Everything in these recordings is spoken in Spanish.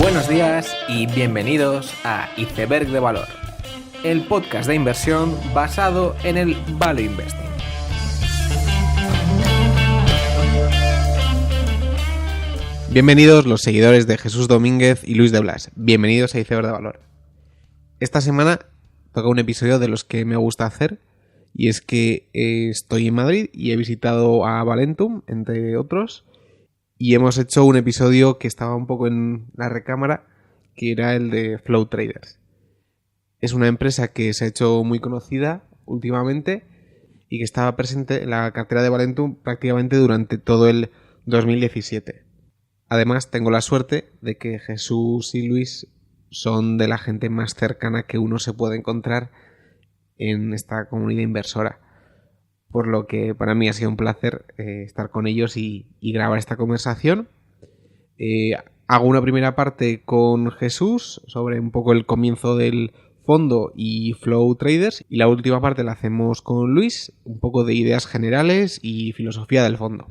Buenos días y bienvenidos a Iceberg de Valor, el podcast de inversión basado en el Value Investing. Bienvenidos los seguidores de Jesús Domínguez y Luis de Blas. Bienvenidos a Iceberg de Valor. Esta semana toca un episodio de los que me gusta hacer, y es que estoy en Madrid y he visitado a Valentum, entre otros, y hemos hecho un episodio que estaba un poco en la recámara, que era el de Flow Traders. Es una empresa que se ha hecho muy conocida últimamente y que estaba presente en la cartera de Valentum prácticamente durante todo el 2017. Además, tengo la suerte de que Jesús y Luis son de la gente más cercana que uno se puede encontrar en esta comunidad inversora. Por lo que para mí ha sido un placer estar con ellos y grabar esta conversación. Hago una primera parte con Jesús sobre un poco el comienzo del fondo y Flow Traders, y la última parte la hacemos con Luis, un poco de ideas generales y filosofía del fondo.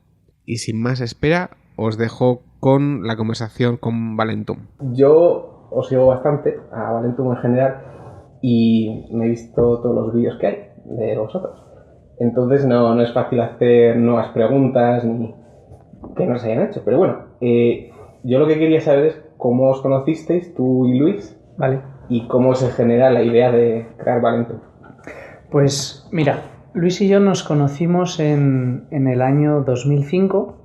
Y sin más espera, os dejo con la conversación con Valentum. Yo os sigo bastante a Valentum en general y me he visto todos los vídeos que hay de vosotros. Entonces no es fácil hacer nuevas preguntas ni que no se hayan hecho. Pero bueno, yo lo que quería saber es cómo os conocisteis, tú y Luis. Vale. Y cómo se genera la idea de crear Valentum. Pues mira, Luis y yo nos conocimos en el año 2005.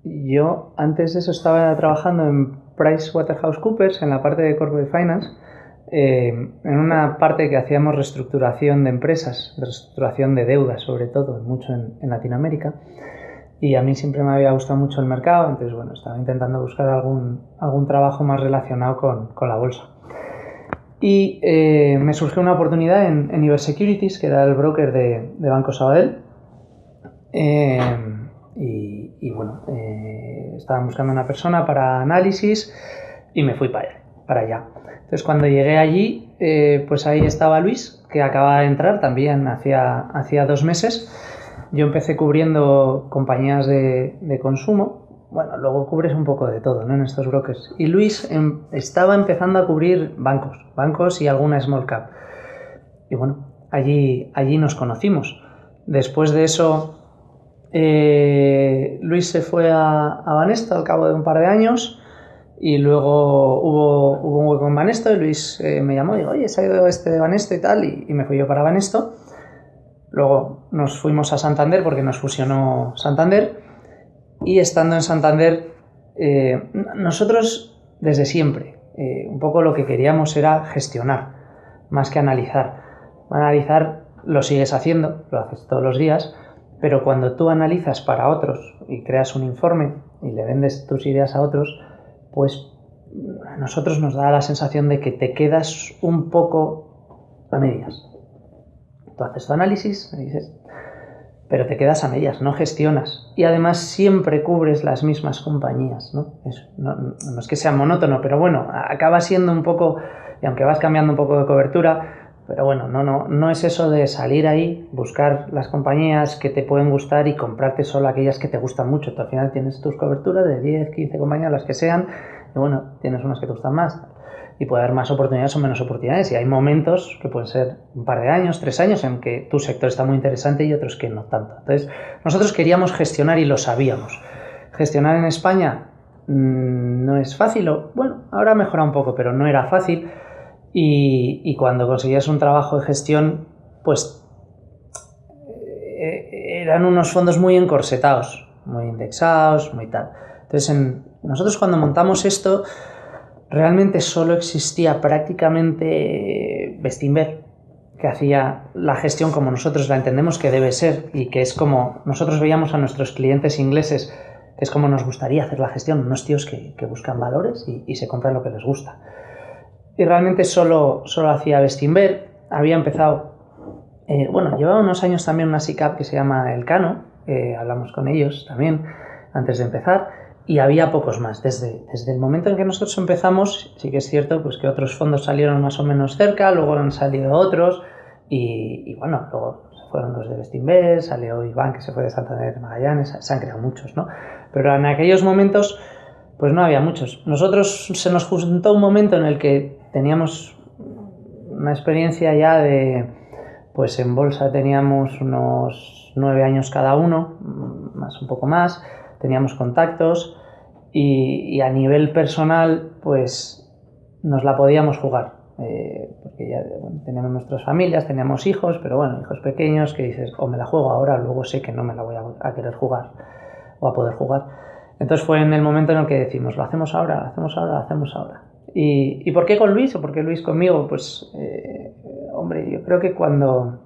Yo antes de eso estaba trabajando en PricewaterhouseCoopers en la parte de Corporate Finance. En una parte que hacíamos reestructuración de empresas, reestructuración de deudas sobre todo, mucho en Latinoamérica, y a mí siempre me había gustado mucho el mercado, entonces bueno, estaba intentando buscar algún trabajo más relacionado con la bolsa. Y me surgió una oportunidad en Iber Securities, que era el broker de Banco Sabadell, y bueno, estaban buscando una persona para análisis y me fui para allá. Entonces cuando llegué allí, pues ahí estaba Luis, que acababa de entrar también hacía 2 meses. Yo empecé cubriendo compañías de consumo. Bueno, luego cubres un poco de todo, ¿no?, en estos brokers. Y Luis estaba empezando a cubrir bancos y alguna small cap. Y bueno, allí nos conocimos. Después de eso, Luis se fue a Banesto al cabo de un par de años. Y luego hubo un hueco en Banesto y Luis me llamó y dijo, oye, se ha ido este de Banesto y tal, y me fui yo para Banesto. Luego nos fuimos a Santander porque nos fusionó Santander, y estando en Santander, nosotros desde siempre, un poco lo que queríamos era gestionar, más que analizar. Analizar lo sigues haciendo, lo haces todos los días, pero cuando tú analizas para otros y creas un informe y le vendes tus ideas a otros, pues a nosotros nos da la sensación de que te quedas un poco a medias. Tú haces tu análisis, dices, pero te quedas a medias, no gestionas. Y además siempre cubres las mismas compañías, ¿no? No es que sea monótono, pero bueno, acaba siendo un poco, y aunque vas cambiando un poco de cobertura, pero bueno, no es eso de salir ahí, buscar las compañías que te pueden gustar y comprarte solo aquellas que te gustan mucho. Tú al final tienes tus coberturas de 10, 15 compañías, las que sean, y bueno, tienes unas que te gustan más. Y puede haber más oportunidades o menos oportunidades. Y hay momentos que pueden ser un par de años, 3 años, en que tu sector está muy interesante y otros que no tanto. Entonces, nosotros queríamos gestionar y lo sabíamos. Gestionar en España no es fácil, bueno, ahora ha mejorado un poco, pero no era fácil. Y cuando conseguías un trabajo de gestión, pues eran unos fondos muy encorsetados, muy indexados, muy tal. Entonces, nosotros cuando montamos esto, realmente solo existía prácticamente Bestinver, que hacía la gestión como nosotros la entendemos que debe ser, y que es como nosotros veíamos a nuestros clientes ingleses, que es como nos gustaría hacer la gestión, unos tíos que buscan valores y se compran lo que les gusta. Y realmente solo hacía Bestinver. Había empezado, llevaba unos años también una SICAV que se llama Elcano, hablamos con ellos también antes de empezar, y había pocos más. Desde el momento en que nosotros empezamos, sí que es cierto pues que otros fondos salieron más o menos cerca, luego han salido otros, y bueno, luego se fueron los de Bestinver, salió Iván, que se fue de Santander Magallanes, se han creado muchos, ¿no? Pero en aquellos momentos pues no había muchos. Nosotros se nos juntó un momento en el que teníamos una experiencia ya de, pues en bolsa teníamos unos 9 años cada uno, más un poco más, teníamos contactos y a nivel personal pues nos la podíamos jugar. Porque ya teníamos nuestras familias, teníamos hijos, pero bueno, hijos pequeños que dices, o me la juego ahora, luego sé que no me la voy a querer jugar o a poder jugar. Entonces fue en el momento en el que decimos, lo hacemos ahora, lo hacemos ahora, lo hacemos ahora. ¿Y por qué con Luis o por qué Luis conmigo? Pues, hombre, yo creo que cuando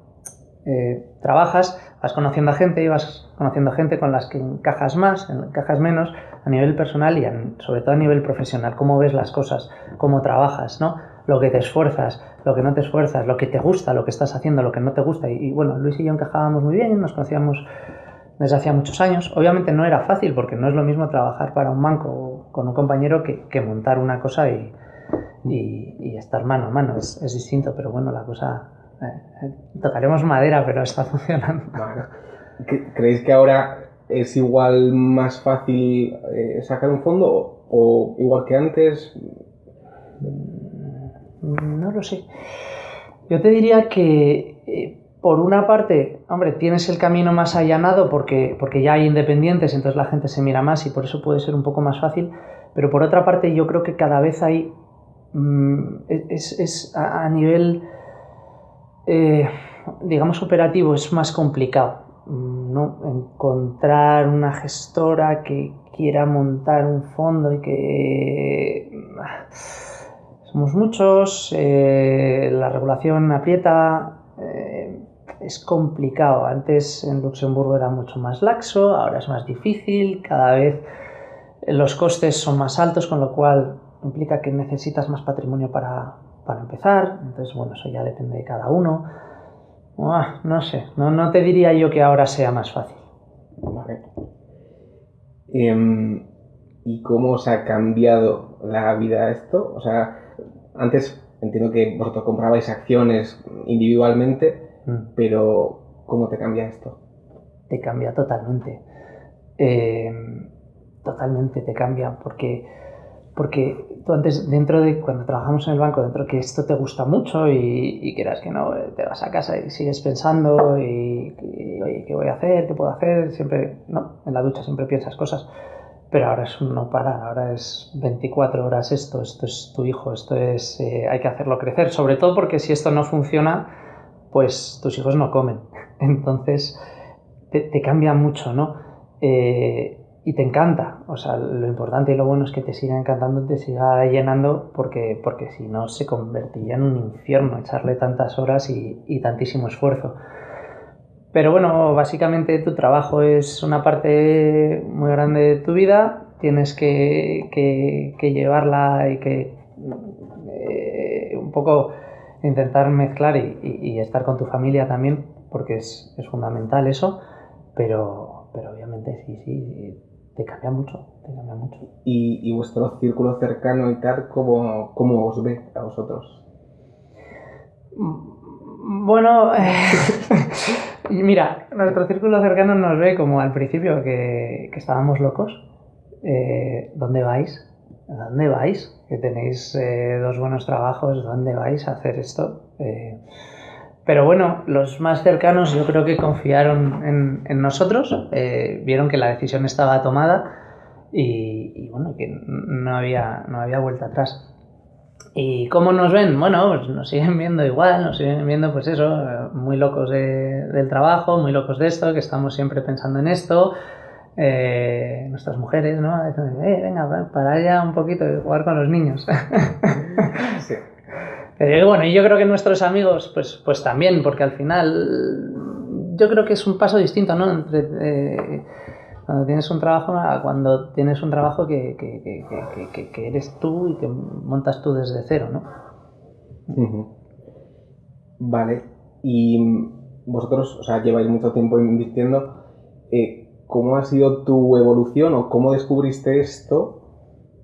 trabajas vas conociendo a gente y vas conociendo gente con las que encajas más, encajas menos a nivel personal y sobre todo a nivel profesional. Cómo ves las cosas, cómo trabajas, ¿no? Lo que te esfuerzas, lo que no te esfuerzas, lo que te gusta, lo que estás haciendo, lo que no te gusta. Y bueno, Luis y yo encajábamos muy bien, nos conocíamos desde hacía muchos años. Obviamente no era fácil porque no es lo mismo trabajar para un banco con un compañero que montar una cosa y estar mano a mano. Es distinto, pero bueno, la cosa... tocaremos madera, pero está funcionando. Vale. ¿Creéis que ahora es igual más fácil sacar un fondo o igual que antes? No lo sé. Yo te diría que por una parte, hombre, tienes el camino más allanado porque ya hay independientes, entonces la gente se mira más y por eso puede ser un poco más fácil, pero por otra parte yo creo que cada vez hay a nivel digamos operativo es más complicado, ¿no? Encontrar una gestora que quiera montar un fondo y que somos muchos, la regulación aprieta, es complicado. Antes en Luxemburgo era mucho más laxo, ahora es más difícil, cada vez los costes son más altos, con lo cual implica que necesitas más patrimonio para empezar. Entonces, bueno, eso ya depende de cada uno. No sé, no te diría yo que ahora sea más fácil. Vale. ¿Y cómo os ha cambiado la vida esto? O sea, antes entiendo que vosotros comprabais acciones individualmente, pero ¿cómo te cambia esto? Te cambia totalmente. Totalmente te cambia porque tú antes, dentro de cuando trabajamos en el banco, dentro que esto te gusta mucho y quieras que no, te vas a casa y sigues pensando y oye, ¿qué voy a hacer? ¿Qué puedo hacer? Siempre, no, en la ducha siempre piensas cosas, pero ahora es un no parar, ahora es 24 horas esto es tu hijo, esto es, hay que hacerlo crecer, sobre todo porque si esto no funciona, pues tus hijos no comen, entonces te cambia mucho, ¿no? Y te encanta, o sea, lo importante y lo bueno es que te siga encantando, te siga llenando, porque si no se convertiría en un infierno echarle tantas horas y tantísimo esfuerzo. Pero bueno, básicamente tu trabajo es una parte muy grande de tu vida, tienes que llevarla y que un poco intentar mezclar y estar con tu familia también, porque es fundamental eso, pero obviamente sí, te cambia mucho. ¿Y vuestro círculo cercano y tal, cómo os ve a vosotros? Bueno, mira, nuestro círculo cercano nos ve como al principio que estábamos locos. ¿Dónde vais? ¿A dónde vais? Que tenéis 2 buenos trabajos, ¿dónde vais a hacer esto? Pero bueno, los más cercanos yo creo que confiaron en nosotros, vieron que la decisión estaba tomada y bueno, que no había vuelta atrás. ¿Y cómo nos ven? Bueno, pues nos siguen viendo igual, nos siguen viendo pues eso, muy locos del trabajo, muy locos de esto, que estamos siempre pensando en esto. Nuestras mujeres, ¿no? Venga, para ya un poquito de jugar con los niños. Sí. Pero bueno, y yo creo que nuestros amigos, pues también, porque al final yo creo que es un paso distinto, ¿no? Entre cuando tienes un trabajo a cuando tienes un trabajo que eres tú y que montas tú desde cero, ¿no? Uh-huh. Vale. Y vosotros, o sea, lleváis mucho tiempo invirtiendo. ¿Cómo ha sido tu evolución o cómo descubriste esto?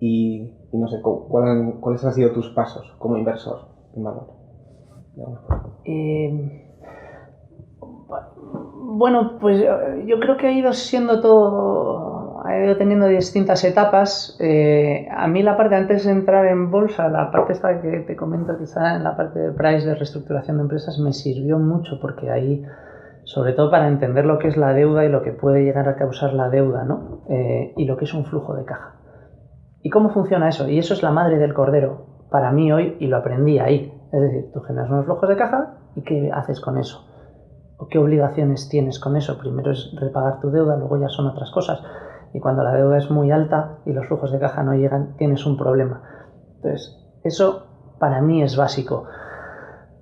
Y no sé, ¿cuáles han sido tus pasos como inversor en valor? Bueno, pues yo creo que ha ido siendo todo ha ido teniendo distintas etapas. A mí la parte, antes de entrar en bolsa, la parte esta que te comento que está en la parte de price de reestructuración de empresas, me sirvió mucho porque ahí, sobre todo para entender lo que es la deuda y lo que puede llegar a causar la deuda, ¿no? Y lo que es un flujo de caja. ¿Y cómo funciona eso? Y eso es la madre del cordero para mí hoy, y lo aprendí ahí. Es decir, tú generas unos flujos de caja y ¿qué haces con eso? ¿O qué obligaciones tienes con eso? Primero es repagar tu deuda, luego ya son otras cosas. Y cuando la deuda es muy alta y los flujos de caja no llegan, tienes un problema. Entonces, eso para mí es básico.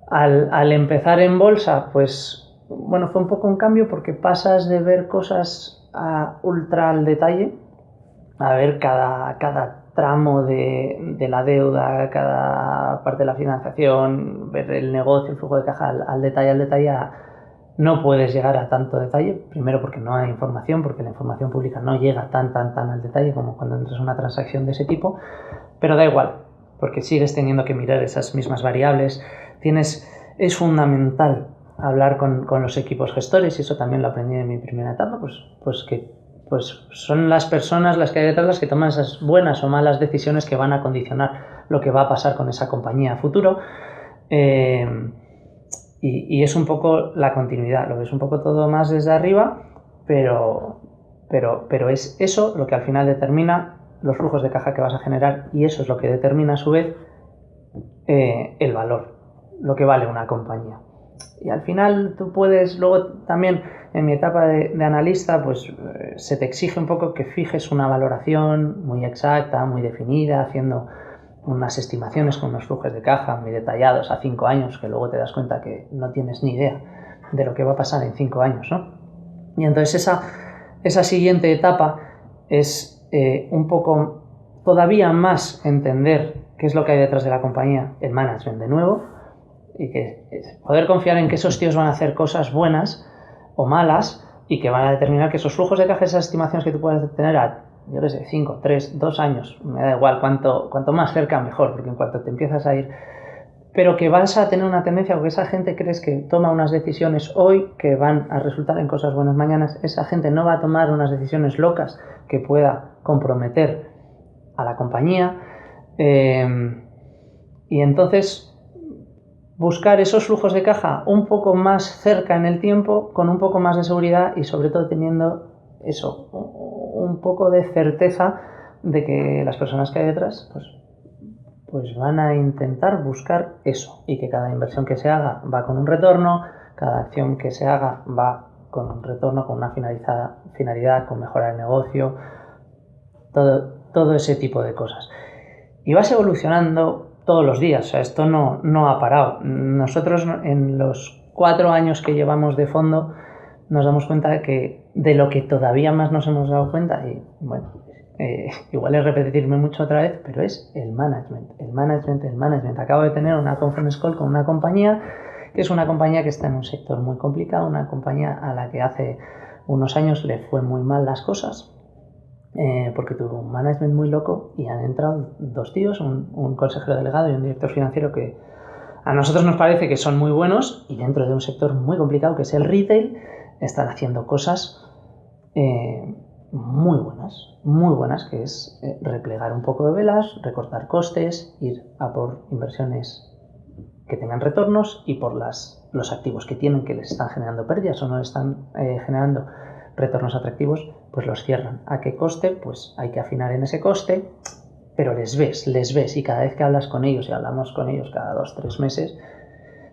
Al empezar en bolsa, pues, bueno, fue un poco un cambio porque pasas de ver cosas a ultra al detalle, a ver cada tramo de la deuda, cada parte de la financiación, ver el negocio, el flujo de caja al detalle. No puedes llegar a tanto detalle, primero porque no hay información, porque la información pública no llega tan al detalle como cuando entras en una transacción de ese tipo, pero da igual, porque sigues teniendo que mirar esas mismas variables. Es fundamental hablar con los equipos gestores, y eso también lo aprendí en mi primera etapa, pues son las personas las que hay detrás las que toman esas buenas o malas decisiones que van a condicionar lo que va a pasar con esa compañía a futuro. Y es un poco la continuidad, lo ves un poco todo más desde arriba, pero es eso lo que al final determina los flujos de caja que vas a generar, y eso es lo que determina a su vez el valor, lo que vale una compañía. Y al final tú puedes, luego también en mi etapa de analista, pues se te exige un poco que fijes una valoración muy exacta, muy definida, haciendo unas estimaciones con unos flujos de caja muy detallados a 5 años, que luego te das cuenta que no tienes ni idea de lo que va a pasar en 5 años, ¿no? Y entonces esa siguiente etapa es un poco todavía más entender qué es lo que hay detrás de la compañía, el management de nuevo, y que poder confiar en que esos tíos van a hacer cosas buenas o malas y que van a determinar que esos flujos de caja, esas estimaciones que tú puedas tener a, yo qué sé, 5, 3, 2 años, me da igual, cuanto más cerca mejor, porque en cuanto te empiezas a ir, pero que vas a tener una tendencia, porque esa gente crees que toma unas decisiones hoy que van a resultar en cosas buenas mañana, esa gente no va a tomar unas decisiones locas que pueda comprometer a la compañía, y entonces buscar esos flujos de caja un poco más cerca en el tiempo, con un poco más de seguridad y sobre todo teniendo eso, un poco de certeza de que las personas que hay detrás pues van a intentar buscar eso, y que cada inversión que se haga va con un retorno, cada acción que se haga va con un retorno, con una finalidad, con mejorar el negocio, todo ese tipo de cosas. Y vas evolucionando todos los días, o sea, esto no ha parado. Nosotros en los 4 años que llevamos de fondo nos damos cuenta de que de lo que todavía más nos hemos dado cuenta, y bueno, igual es repetirme mucho otra vez, pero es el management. Acabo de tener una conference call con una compañía, que es una compañía que está en un sector muy complicado, una compañía a la que hace unos años le fue muy mal las cosas, porque tuvo un management muy loco, y han entrado 2 tíos, un consejero delegado y un director financiero, que a nosotros nos parece que son muy buenos, y dentro de un sector muy complicado que es el retail están haciendo cosas muy buenas, que es replegar un poco de velas, recortar costes, ir a por inversiones que tengan retornos, y por los activos que tienen, que les están generando pérdidas o no les están generando retornos atractivos, pues los cierran. ¿A qué coste? Pues hay que afinar en ese coste, pero les ves, y cada vez que hablas con ellos, y hablamos con ellos cada 2-3 meses,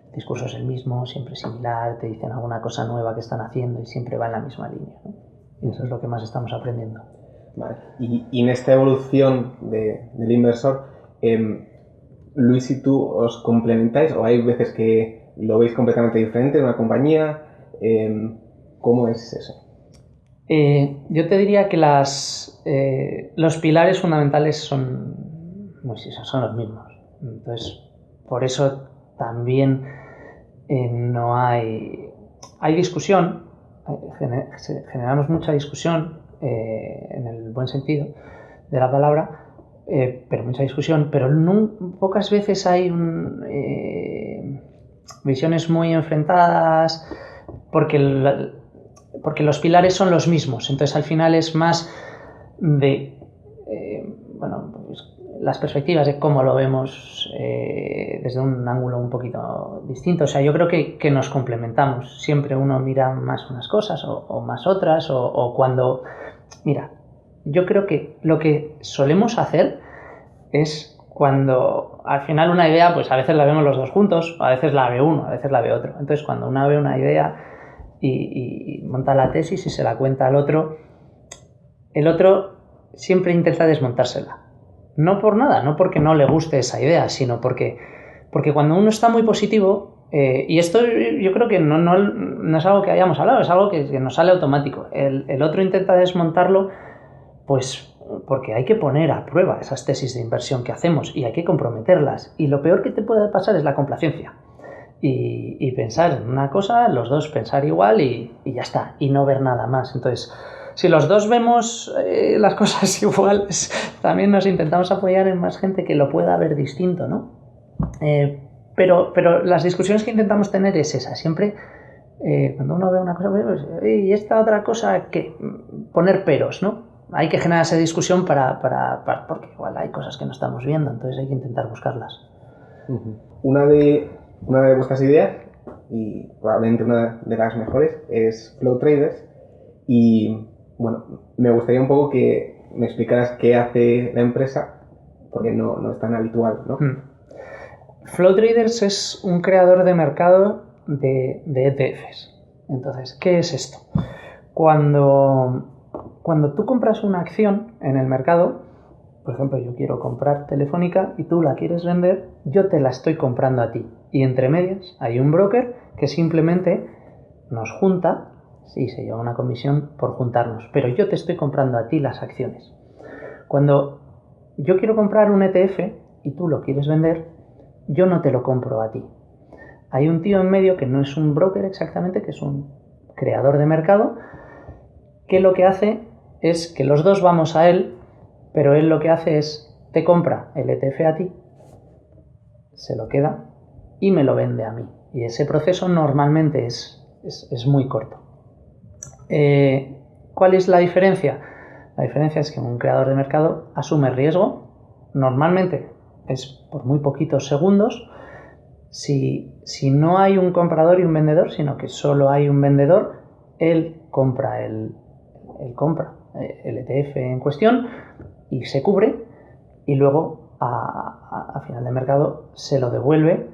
el discurso es el mismo, siempre similar, te dicen alguna cosa nueva que están haciendo y siempre va en la misma línea, ¿no? Y eso es lo que más estamos aprendiendo. Vale. Y en esta evolución del inversor, Luis y tú os complementáis, o hay veces que lo veis completamente diferente en una compañía. ¿Cómo es eso? Yo te diría que los pilares fundamentales son los mismos. Entonces, por eso también no hay discusión, generamos mucha discusión en el buen sentido de la palabra, pero mucha discusión, pero pocas veces hay visiones muy enfrentadas, porque los pilares son los mismos. Entonces al final es más de pues, las perspectivas de cómo lo vemos desde un ángulo un poquito distinto. O sea, yo creo que nos complementamos. Siempre uno mira más unas cosas o más otras, o cuando... Mira, yo creo que lo que solemos hacer es cuando al final una idea, pues a veces la vemos los dos juntos, a veces la ve uno, a veces la ve otro. Entonces, cuando uno ve una idea y monta la tesis y se la cuenta al otro, el otro siempre intenta desmontársela. No por nada, no porque no le guste esa idea, sino porque cuando uno está muy positivo, y esto yo creo que no es algo que hayamos hablado, es algo que nos sale automático. El otro intenta desmontarlo, pues porque hay que poner a prueba esas tesis de inversión que hacemos y hay que comprometerlas. Y lo peor que te puede pasar es la complacencia. Y pensar en una cosa, los dos pensar igual y ya está, y no ver nada más. Entonces, si los dos vemos las cosas iguales, también nos intentamos apoyar en más gente que lo pueda ver distinto, ¿no? Pero las discusiones que intentamos tener es esa, siempre cuando uno ve una cosa, pues, y esta otra cosa, que poner peros, ¿no? Hay que generar esa discusión porque igual hay cosas que no estamos viendo, entonces hay que intentar buscarlas. Una de vuestras ideas, y probablemente una de las mejores, es Flow Traders. Y bueno, me gustaría un poco que me explicaras qué hace la empresa, porque no es tan habitual, ¿no? Flow Traders es un creador de mercado de ETFs. Entonces, ¿qué es esto? Cuando tú compras una acción en el mercado, por ejemplo, yo quiero comprar Telefónica y tú la quieres vender, yo te la estoy comprando a ti. Y entre medias hay un broker que simplemente nos junta, sí, se lleva una comisión por juntarnos, pero yo te estoy comprando a ti las acciones. Cuando yo quiero comprar un ETF y tú lo quieres vender, yo no te lo compro a ti. Hay un tío en medio que no es un broker exactamente, que es un creador de mercado, que lo que hace es que los dos vamos a él, pero él lo que hace es, te compra el ETF a ti, se lo queda y me lo vende a mí. Y ese proceso normalmente es muy corto. ¿Cuál es la diferencia? La diferencia es que un creador de mercado asume riesgo, normalmente es por muy poquitos segundos. Si no hay un comprador y un vendedor, sino que solo hay un vendedor, él compra el ETF en cuestión y se cubre, y luego a final de mercado se lo devuelve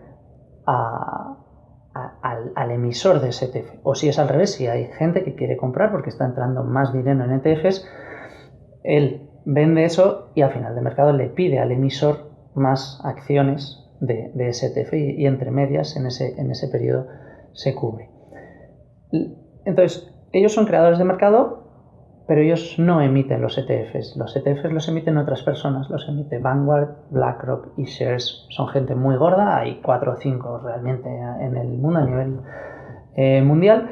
al emisor de ese ETF. O si es al revés, si hay gente que quiere comprar porque está entrando más dinero en ETFs, él vende eso y al final de mercado le pide al emisor más acciones de ese ETF y entre medias en ese periodo se cubre. Entonces, ellos son creadores de mercado, pero ellos no emiten los ETFs. Los ETFs los emiten otras personas, los emite Vanguard, BlackRock y Shares. Son gente muy gorda, hay 4 o 5 realmente en el mundo a nivel mundial.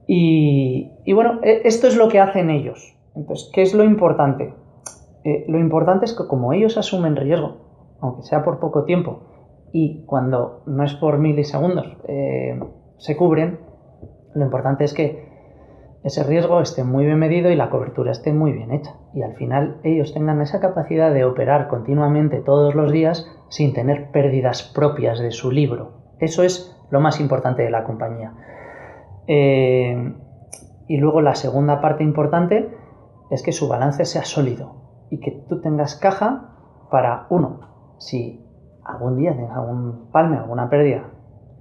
Y bueno, esto es lo que hacen ellos. Entonces, ¿qué es lo importante? Lo importante es que como ellos asumen riesgo, aunque sea por poco tiempo, y cuando no es por milisegundos, se cubren, lo importante es que ese riesgo esté muy bien medido y la cobertura esté muy bien hecha. Y al final ellos tengan esa capacidad de operar continuamente todos los días sin tener pérdidas propias de su libro. Eso es lo más importante de la compañía. Y luego la segunda parte importante es que su balance sea sólido y que tú tengas caja para, uno, si algún día tienes algún palme, alguna pérdida,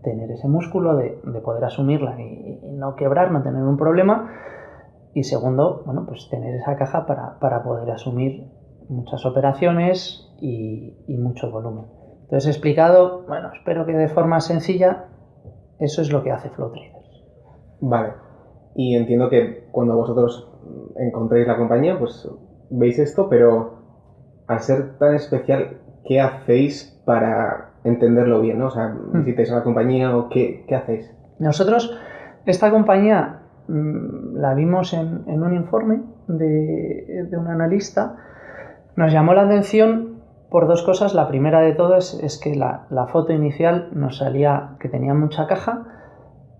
tener ese músculo de poder asumirla y no quebrar, no tener un problema. Y segundo, bueno, pues tener esa caja para poder asumir muchas operaciones y mucho volumen. Entonces, explicado, bueno, espero que de forma sencilla, eso es lo que hace Flow Traders. Vale. Y entiendo que cuando vosotros encontréis la compañía, pues veis esto, pero al ser tan especial, ¿qué hacéis para entenderlo bien, ¿no? O sea, visitáis a la compañía o ¿qué hacéis? Nosotros, esta compañía la vimos en un informe de un analista. Nos llamó la atención por dos cosas. La primera de todas es que la foto inicial nos salía que tenía mucha caja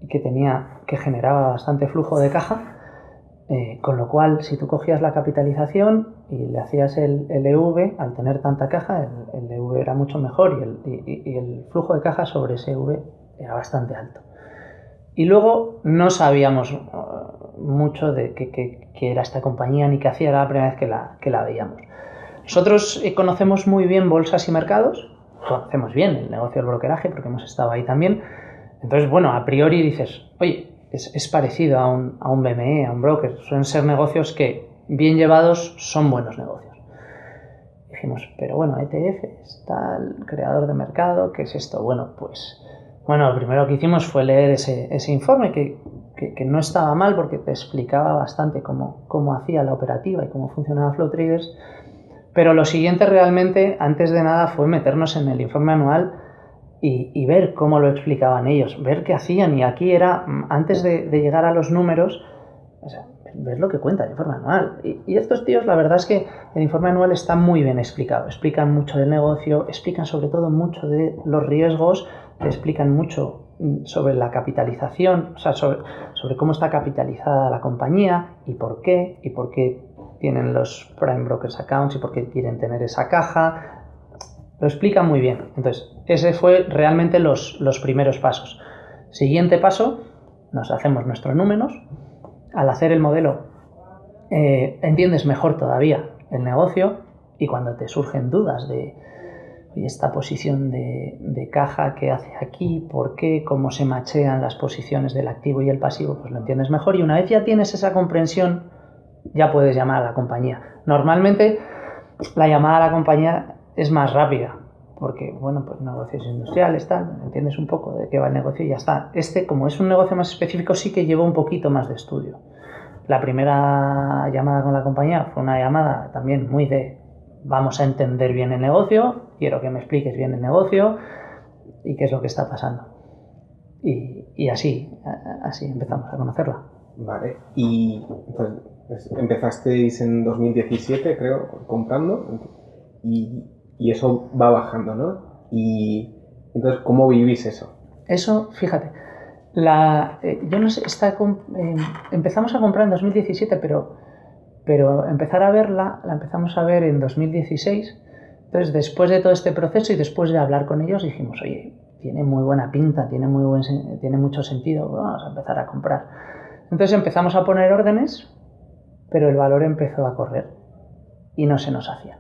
y que generaba bastante flujo de caja. Con lo cual, si tú cogías la capitalización y le hacías el EV, al tener tanta caja, el EV era mucho mejor y el flujo de caja sobre ese EV era bastante alto. Y luego no sabíamos mucho de qué era esta compañía ni qué hacía, era la primera vez que la veíamos. Nosotros conocemos muy bien bolsas y mercados, conocemos bien el negocio del brokeraje porque hemos estado ahí también. Entonces, bueno, a priori dices, oye, es parecido a un BME, a un broker. Suelen ser negocios que, bien llevados, son buenos negocios. Dijimos, pero bueno, ETFs, tal, creador de mercado, ¿qué es esto? Bueno, lo primero que hicimos fue leer ese informe que no estaba mal porque te explicaba bastante cómo hacía la operativa y cómo funcionaba Flow Traders. Pero lo siguiente realmente, antes de nada, fue meternos en el informe anual y ver cómo lo explicaban ellos, ver qué hacían. Y aquí era, antes de llegar a los números, o sea, ver lo que cuenta el informe anual. Y estos tíos, la verdad es que el informe anual está muy bien explicado. Explican mucho del negocio, explican sobre todo mucho de los riesgos, te explican mucho sobre la capitalización, o sea, sobre cómo está capitalizada la compañía y por qué tienen los Prime Brokers Accounts y por qué quieren tener esa caja. Lo explica muy bien. Entonces, ese fue realmente los primeros pasos. Siguiente paso, nos hacemos nuestros números. Al hacer el modelo, entiendes mejor todavía el negocio y cuando te surgen dudas de esta posición de caja que hace aquí, por qué, cómo se machean las posiciones del activo y el pasivo, pues lo entiendes mejor y una vez ya tienes esa comprensión, ya puedes llamar a la compañía. Normalmente la llamada a la compañía es más rápida, porque, bueno, pues negocios industriales, tal, entiendes un poco de qué va el negocio y ya está. Como es un negocio más específico, sí que lleva un poquito más de estudio. La primera llamada con la compañía fue una llamada también muy de vamos a entender bien el negocio, quiero que me expliques bien el negocio y qué es lo que está pasando. Y así empezamos a conocerla. Vale, y entonces, empezasteis en 2017, creo, comprando, y eso va bajando, ¿no? Y entonces, ¿cómo vivís eso? Eso, fíjate, yo no sé, empezamos a comprar en 2017, pero empezar a verla, la empezamos a ver en 2016. Entonces, después de todo este proceso y después de hablar con ellos, dijimos, oye, tiene muy buena pinta, tiene mucho sentido, vamos a empezar a comprar. Entonces empezamos a poner órdenes, pero el valor empezó a correr y no se nos hacía.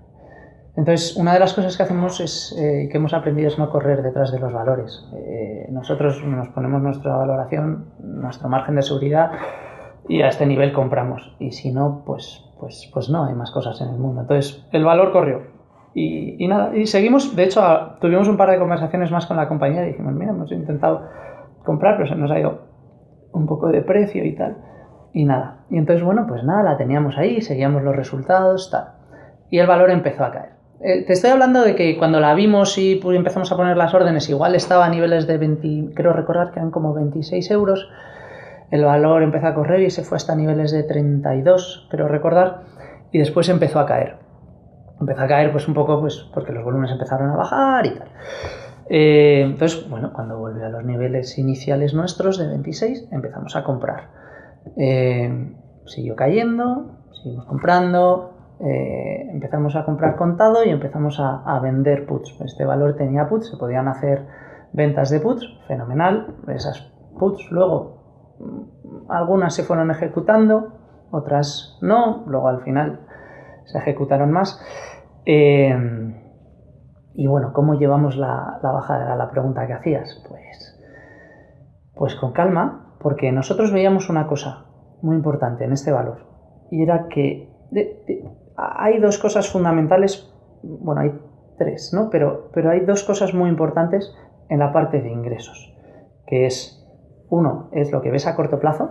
Entonces, una de las cosas que hacemos que hemos aprendido es no correr detrás de los valores. Nosotros nos ponemos nuestra valoración, nuestro margen de seguridad y a este nivel compramos. Y si no, pues no, hay más cosas en el mundo. Entonces, el valor corrió. Y nada, y seguimos. De hecho, tuvimos un par de conversaciones más con la compañía y dijimos, mira, hemos intentado comprar, pero se nos ha ido un poco de precio y tal. Y nada. Y entonces, bueno, pues nada, la teníamos ahí, seguíamos los resultados, tal. Y el valor empezó a caer. Te estoy hablando de que cuando la vimos y pues empezamos a poner las órdenes, igual estaba a niveles de 20, creo recordar que eran como 26 euros. El valor empezó a correr y se fue hasta niveles de 32, creo recordar, y después empezó a caer. Empezó a caer pues un poco pues porque los volúmenes empezaron a bajar y tal. Entonces, bueno, cuando volvió a los niveles iniciales nuestros de 26, empezamos a comprar. Siguió cayendo, seguimos comprando, empezamos a comprar contado y empezamos a vender puts. Este valor tenía puts, se podían hacer ventas de puts, fenomenal. Esas puts luego, algunas se fueron ejecutando, otras no, luego al final se ejecutaron más. Y bueno, ¿cómo llevamos la bajada? Era la pregunta que hacías. Pues con calma, porque nosotros veíamos una cosa muy importante en este valor, y era que hay dos cosas fundamentales, bueno, hay tres, ¿no? Pero hay dos cosas muy importantes en la parte de ingresos, que es, uno, es lo que ves a corto plazo,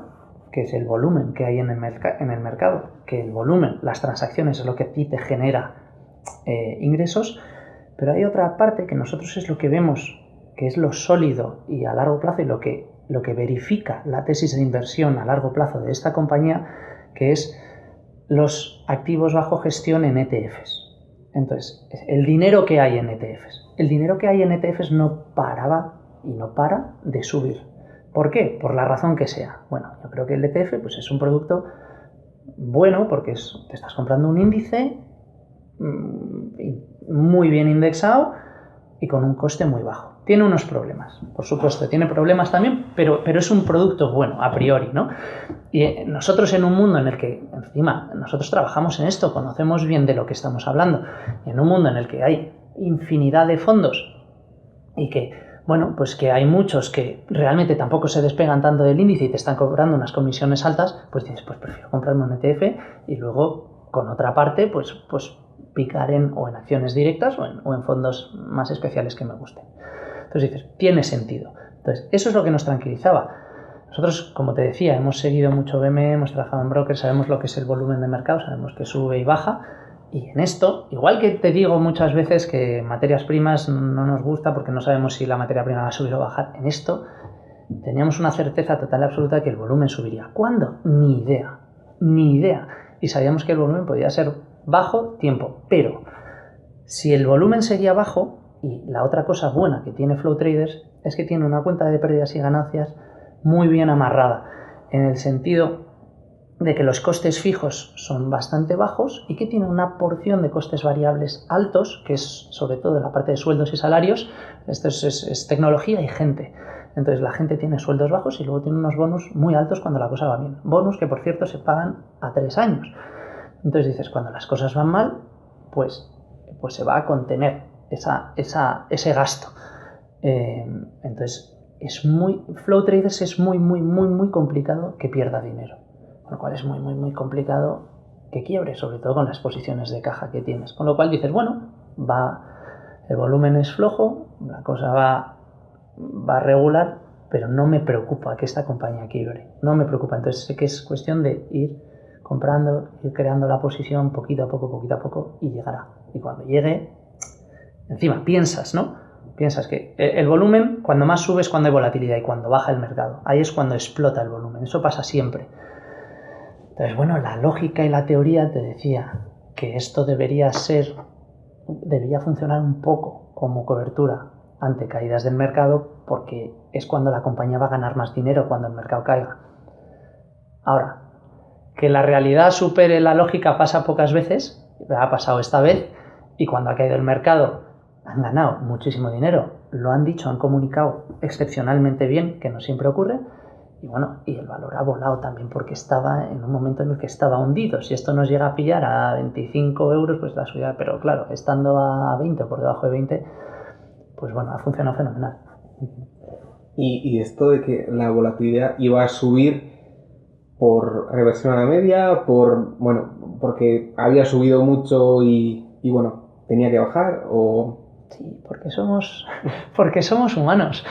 que es el volumen que hay en el mercado, que el volumen, las transacciones es lo que a ti te genera ingresos, pero hay otra parte que nosotros es lo que vemos, que es lo sólido y a largo plazo y lo que verifica la tesis de inversión a largo plazo de esta compañía, que es los activos bajo gestión en ETFs. Entonces, el dinero que hay en ETFs. El dinero que hay en ETFs no paraba y no para de subir. ¿Por qué? Por la razón que sea. Bueno, yo creo que el ETF pues, es un producto bueno porque te estás comprando un índice muy bien indexado y con un coste muy bajo. Tiene unos problemas, por supuesto, tiene problemas también, pero es un producto bueno, a priori, ¿no? Y nosotros en un mundo en el que, encima, nosotros trabajamos en esto, conocemos bien de lo que estamos hablando, en un mundo en el que hay infinidad de fondos y que, bueno, pues que hay muchos que realmente tampoco se despegan tanto del índice y te están cobrando unas comisiones altas, pues dices, pues prefiero comprarme un ETF y luego, con otra parte, pues picar o en acciones directas o en fondos más especiales que me gusten. Entonces dices, tiene sentido. Entonces, eso es lo que nos tranquilizaba. Nosotros, como te decía, hemos seguido mucho BME, hemos trabajado en brokers, sabemos lo que es el volumen de mercado, sabemos que sube y baja. Y en esto, igual que te digo muchas veces que materias primas no nos gusta porque no sabemos si la materia prima va a subir o bajar, en esto teníamos una certeza total y absoluta de que el volumen subiría. ¿Cuándo? Ni idea. Y sabíamos que el volumen podía ser bajo tiempo, pero si el volumen seguía bajo, y la otra cosa buena que tiene Flow Traders es que tiene una cuenta de pérdidas y ganancias muy bien amarrada, en el sentido de que los costes fijos son bastante bajos y que tiene una porción de costes variables altos, que es sobre todo en la parte de sueldos y salarios. Esto es tecnología y gente. Entonces la gente tiene sueldos bajos y luego tiene unos bonus muy altos cuando la cosa va bien. Bonus que, por cierto, se pagan a 3 años. Entonces dices, cuando las cosas van mal, pues se va a contener ese gasto. Entonces, Flow Traders es muy complicado que pierda dinero. Con lo cual es muy complicado que quiebre, sobre todo con las posiciones de caja que tienes. Con lo cual dices, bueno, el volumen es flojo, la cosa va regular, pero no me preocupa que esta compañía quiebre. No me preocupa. Entonces sé que es cuestión de ir comprando, ir creando la posición poquito a poco y llegará. Y cuando llegue, encima piensas, ¿no? Piensas que el volumen, cuando más sube es cuando hay volatilidad y cuando baja el mercado. Ahí es cuando explota el volumen. Eso pasa siempre. Entonces, bueno, la lógica y la teoría te decía que esto debería funcionar un poco como cobertura ante caídas del mercado, porque es cuando la compañía va a ganar más dinero cuando el mercado caiga. Ahora, que la realidad supere la lógica pasa pocas veces, ha pasado esta vez, y cuando ha caído el mercado han ganado muchísimo dinero, lo han dicho, han comunicado excepcionalmente bien, que no siempre ocurre. Y bueno, y el valor ha volado también porque estaba en un momento en el que estaba hundido. Si esto nos llega a pillar a 25 euros, pues la subida, pero claro, estando a 20 o por debajo de 20, pues bueno, ha funcionado fenomenal. Y esto de que la volatilidad iba a subir por reversión a la media, porque había subido mucho y bueno, tenía que bajar, o... Sí, porque somos humanos.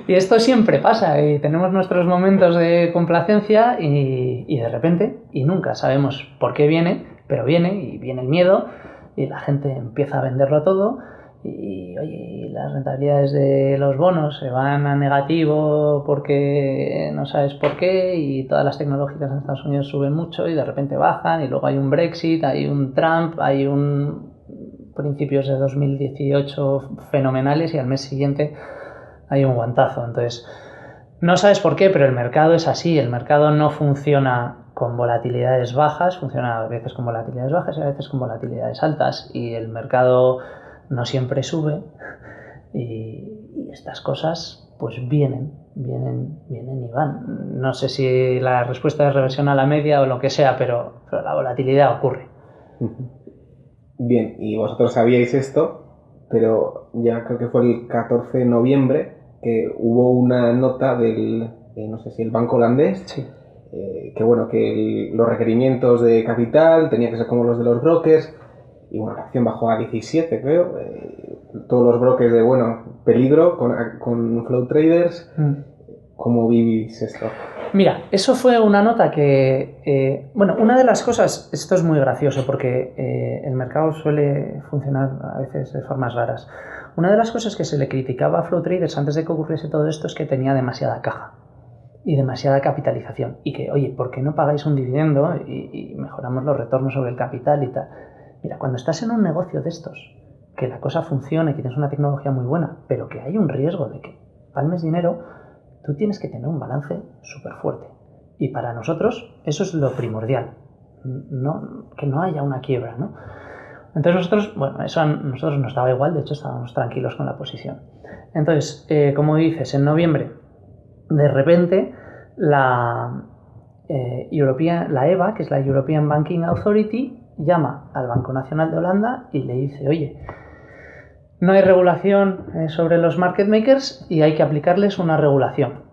Y esto siempre pasa y tenemos nuestros momentos de complacencia y de repente, y nunca sabemos por qué viene, pero viene el miedo y la gente empieza a venderlo todo y oye, las rentabilidades de los bonos se van a negativo porque no sabes por qué y todas las tecnológicas en Estados Unidos suben mucho y de repente bajan y luego hay un Brexit, hay un Trump, hay un... principios de 2018 fenomenales y al mes siguiente hay un guantazo. Entonces, no sabes por qué, pero el mercado es así. El mercado no funciona con volatilidades bajas, funciona a veces con volatilidades bajas y a veces con volatilidades altas. Y el mercado no siempre sube y estas cosas pues vienen y van. No sé si la respuesta es reversión a la media o lo que sea, pero la volatilidad ocurre. Bien, y vosotros sabíais esto, pero ya creo que fue el 14 de noviembre que hubo una nota del, no sé si el banco holandés, Sí. Que bueno, que los requerimientos de capital tenían que ser como los de los brokers, y bueno, la acción bajó a 17, creo. Todos los brokers de, bueno, peligro con Flow Traders. ¿Cómo vivís esto? Mira, eso fue una nota que... una de las cosas, esto es muy gracioso porque el mercado suele funcionar a veces de formas raras. Una de las cosas que se le criticaba a Flow Traders antes de que ocurriese todo esto es que tenía demasiada caja y demasiada capitalización y que, oye, ¿por qué no pagáis un dividendo y mejoramos los retornos sobre el capital y tal? Mira, cuando estás en un negocio de estos, que la cosa funcione, que tienes una tecnología muy buena, pero que hay un riesgo de que palmes dinero, tú tienes que tener un balance súper fuerte. Y para nosotros eso es lo primordial, que no haya una quiebra, ¿no? Entonces nosotros, bueno, eso a nosotros nos daba igual, de hecho estábamos tranquilos con la posición. Entonces, como dices, en noviembre, de repente, la EBA, que es la European Banking Authority, llama al Banco Nacional de Holanda y le dice, oye, no hay regulación sobre los market makers y hay que aplicarles una regulación.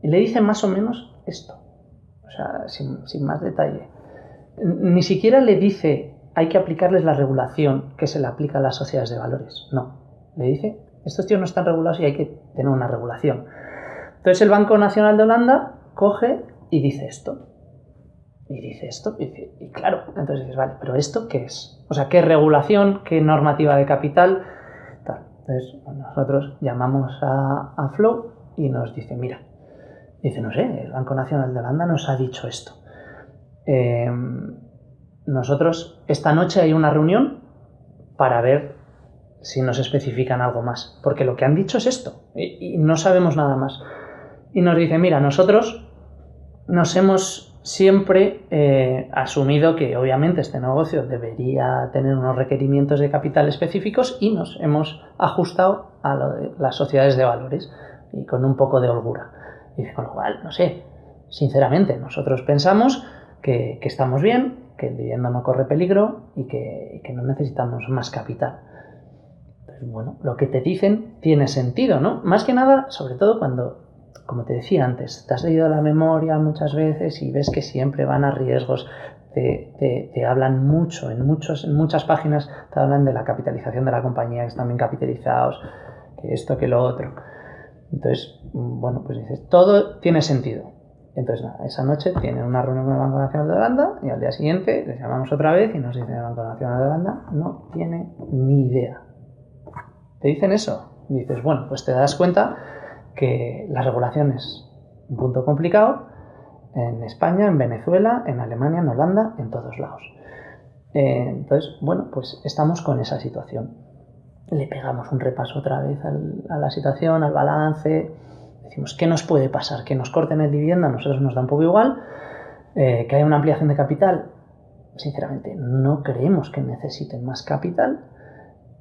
Y le dice más o menos esto, o sea, sin más detalle. Ni siquiera le dice hay que aplicarles la regulación que se le aplica a las sociedades de valores. No, le dice estos tíos no están regulados y hay que tener una regulación. Entonces el Banco Nacional de Holanda coge y dice esto. Y claro, entonces dices, vale, pero ¿esto qué es? O sea, ¿qué regulación, qué normativa de capital? Tal. Entonces nosotros llamamos a Flow y nos dice, mira, dice, no sé, el Banco Nacional de Holanda nos ha dicho esto. Nosotros, esta noche hay una reunión para ver si nos especifican algo más, porque lo que han dicho es esto, y no sabemos nada más. Y nos dice, mira, nosotros nos hemos siempre asumido que obviamente este negocio debería tener unos requerimientos de capital específicos y nos hemos ajustado a lo de las sociedades de valores y con un poco de holgura. Y dice, con lo cual, no sé, sinceramente, nosotros pensamos que estamos bien, que el dividendo no corre peligro y que no necesitamos más capital. Entonces, bueno, lo que te dicen tiene sentido, ¿no? Más que nada, sobre todo cuando, como te decía antes, te has leído la memoria muchas veces y ves que siempre van a riesgos, te hablan mucho, en muchas páginas te hablan de la capitalización de la compañía, que están bien capitalizados, que esto, que lo otro. Entonces, bueno, pues dices, todo tiene sentido. Entonces, nada, esa noche tienen una reunión con el Banco Nacional de Holanda y al día siguiente les llamamos otra vez y nos dicen el Banco Nacional de Holanda no tiene ni idea. Te dicen eso. Y dices, bueno, pues te das cuenta que la regulación es un punto complicado en España, en Venezuela, en Alemania, en Holanda, en todos lados. Entonces, bueno, pues estamos con esa situación. Le pegamos un repaso otra vez a la situación, al balance. Decimos, ¿qué nos puede pasar? Que nos corten el dividendo, a nosotros nos da un poco igual. Que haya una ampliación de capital, sinceramente, no creemos que necesiten más capital.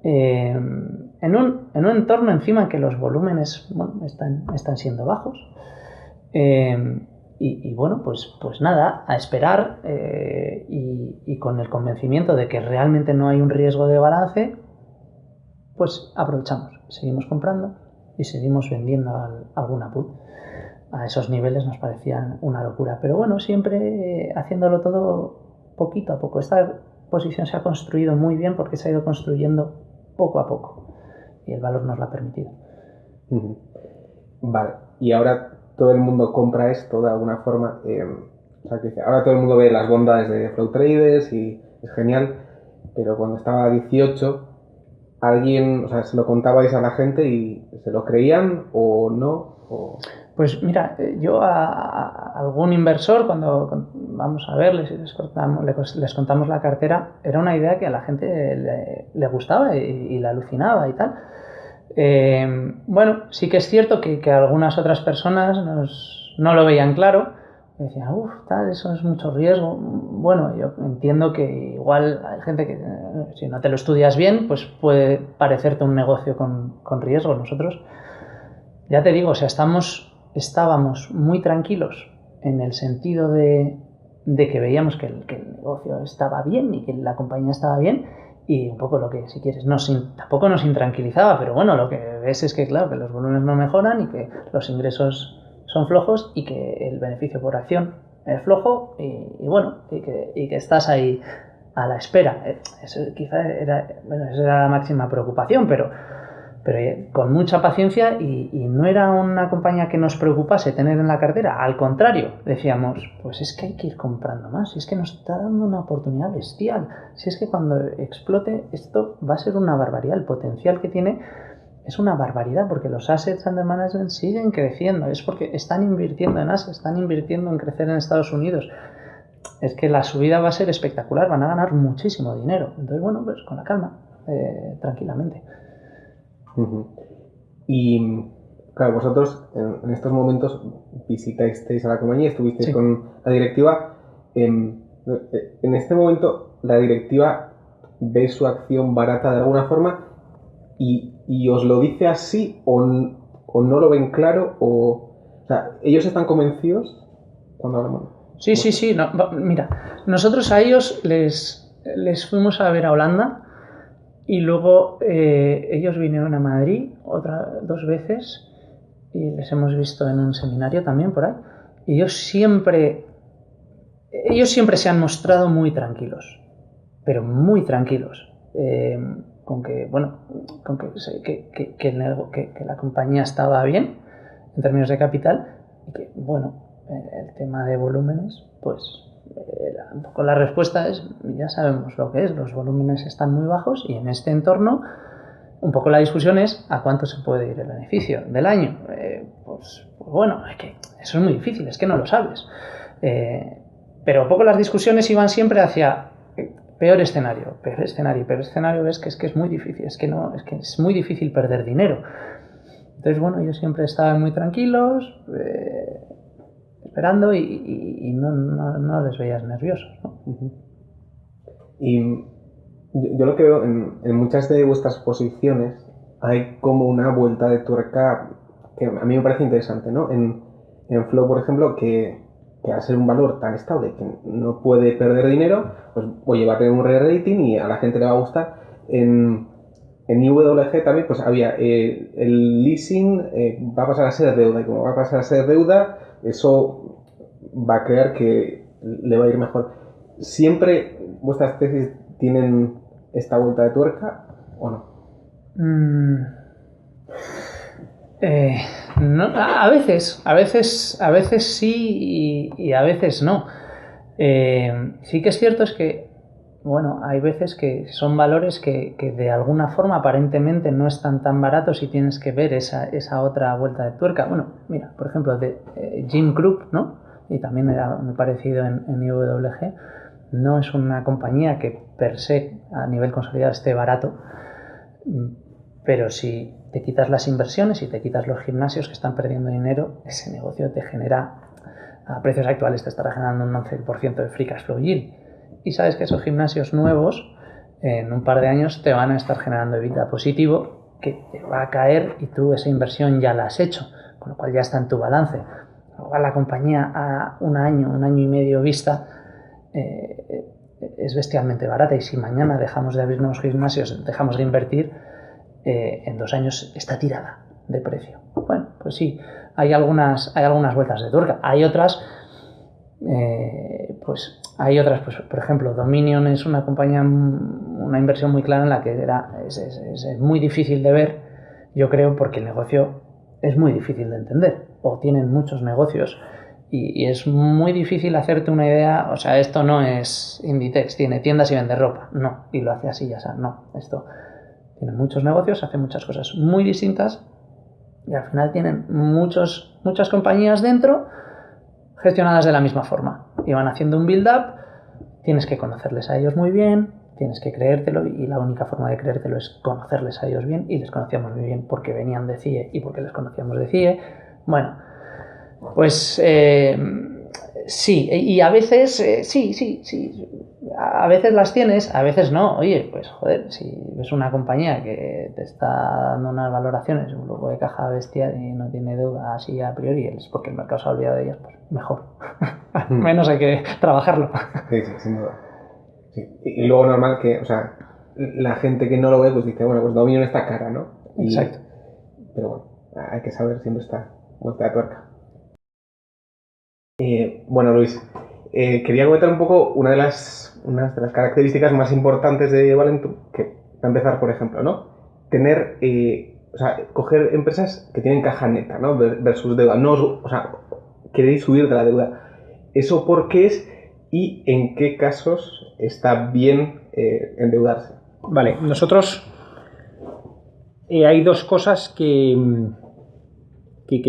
En un entorno encima en que los volúmenes, bueno, están siendo bajos. Y bueno, pues nada, a esperar y con el convencimiento de que realmente no hay un riesgo de balance, pues aprovechamos, seguimos comprando y seguimos vendiendo alguna put. A esos niveles nos parecían una locura, pero bueno, siempre haciéndolo todo poquito a poco. Esta posición se ha construido muy bien porque se ha ido construyendo poco a poco y el valor nos lo ha permitido. Vale, y ahora todo el mundo compra esto de alguna forma. O sea, que ahora todo el mundo ve las bondades de Flow Traders y es genial, pero cuando estaba a 18, alguien, o sea, se lo contabais a la gente y se lo creían o no. Pues mira, yo a algún inversor cuando vamos a verles y les contamos la cartera, era una idea que a la gente le gustaba y le alucinaba y tal. Bueno, sí que es cierto que algunas otras personas no lo veían claro. Decían, tal, eso es mucho riesgo. Bueno, yo entiendo que igual hay gente que si no te lo estudias bien, pues puede parecerte un negocio con riesgo. Nosotros, ya te digo, o sea, estábamos muy tranquilos en el sentido de que veíamos que el negocio estaba bien y que la compañía estaba bien. Y un poco lo que, si quieres, tampoco nos intranquilizaba, pero bueno, lo que ves es que, claro, que los volúmenes no mejoran y que los ingresos son flojos y que el beneficio por acción es flojo y bueno, y que estás ahí a la espera. Eso quizá esa era la máxima preocupación, pero con mucha paciencia y no era una compañía que nos preocupase tener en la cartera. Al contrario, decíamos, pues es que hay que ir comprando más, si es que nos está dando una oportunidad bestial, si es que cuando explote esto va a ser una barbaridad, el potencial que tiene es una barbaridad porque los assets under management siguen creciendo, es porque están invirtiendo en assets, están invirtiendo en crecer en Estados Unidos. Es que la subida va a ser espectacular, van a ganar muchísimo dinero. Entonces, bueno, pues con la calma, tranquilamente. Y claro, vosotros en estos momentos visitasteis a la compañía, estuvisteis Sí. con la directiva. En este momento, la directiva ve su acción barata de alguna forma y os lo dice así o no lo ven claro o sea, ellos están convencidos cuando hablamos. Sí. No, mira, nosotros a ellos les fuimos a ver a Holanda y luego ellos vinieron a Madrid 2 veces y les hemos visto en un seminario también por ahí. Y ellos siempre se han mostrado muy tranquilos, pero muy tranquilos. Con que la compañía estaba bien en términos de capital y que, bueno, el tema de volúmenes, pues un poco la respuesta es, ya sabemos lo que es, los volúmenes están muy bajos y en este entorno un poco la discusión es a cuánto se puede ir el beneficio del año. Pues bueno, es que eso es muy difícil, es que no lo sabes. Pero un poco las discusiones iban siempre hacia peor escenario, ves que es muy difícil, es que es muy difícil perder dinero. Entonces, bueno, ellos siempre estaban muy tranquilos, esperando y no les veías nerviosos, ¿no? Y yo lo que veo en muchas de vuestras posiciones hay como una vuelta de tuerca que a mí me parece interesante, ¿no? En Flow, por ejemplo, que al ser un valor tan estable que no puede perder dinero, pues oye, va a tener un re-rating y a la gente le va a gustar. En IWG también pues había el leasing va a pasar a ser deuda y como va a pasar a ser deuda, eso va a crear que le va a ir mejor. ¿Siempre vuestras tesis tienen esta vuelta de tuerca o no? No, a veces sí y a veces no. Sí que es cierto es que, bueno, hay veces que son valores que de alguna forma aparentemente no están tan baratos y tienes que ver esa otra vuelta de tuerca. Bueno, mira, por ejemplo, de Gym Group, ¿no? Y también era muy parecido en IWG. No es una compañía que per se a nivel consolidado esté barato, pero si te quitas las inversiones y te quitas los gimnasios que están perdiendo dinero, ese negocio te genera, a precios actuales te estará generando un 11% de free cash flow yield. Y sabes que esos gimnasios nuevos en un par de años te van a estar generando EBITDA positivo, que te va a caer y tú esa inversión ya la has hecho, con lo cual ya está en tu balance. Luego la compañía a un año y medio vista es bestialmente barata y si mañana dejamos de abrir nuevos gimnasios, dejamos de invertir, en 2 años está tirada de precio. Bueno, pues sí, hay algunas vueltas de tuerca. Hay otras, pues, por ejemplo, Dominion es una compañía, una inversión muy clara en la que es muy difícil de ver, yo creo, porque el negocio es muy difícil de entender, o tienen muchos negocios, y es muy difícil hacerte una idea. O sea, esto no es Inditex, tiene tiendas y vende ropa, no, y lo hace así, ya sabes, no, esto tiene muchos negocios, hace muchas cosas muy distintas y al final tienen muchas compañías dentro gestionadas de la misma forma y van haciendo un build-up. Tienes que conocerles a ellos muy bien, tienes que creértelo y la única forma de creértelo es conocerles a ellos bien, y les conocíamos muy bien porque venían de CIE y porque les conocíamos de CIE. Bueno, pues sí, y a veces sí, a veces las tienes, a veces no. Oye, pues joder, si ves una compañía que te está dando unas valoraciones, un flujo de caja bestial y no tiene deuda así a priori, es porque el mercado se ha olvidado de ellas, pues mejor. Menos hay que trabajarlo. Sí, sin duda. Sí. Y luego normal que, o sea, la gente que no lo ve pues dice, bueno, pues Dominion está cara, ¿no? Exacto. Pero bueno, hay que saber siempre esta vuelta de tuerca. Bueno, Luis, quería comentar un poco una de las características más importantes de Valentum, que para empezar, por ejemplo, ¿no? Tener, o sea, coger empresas que tienen caja neta, ¿no? Versus deuda. No o sea, queréis huir de la deuda. ¿Eso por qué es y en qué casos está bien endeudarse? Vale, nosotros hay 2 cosas que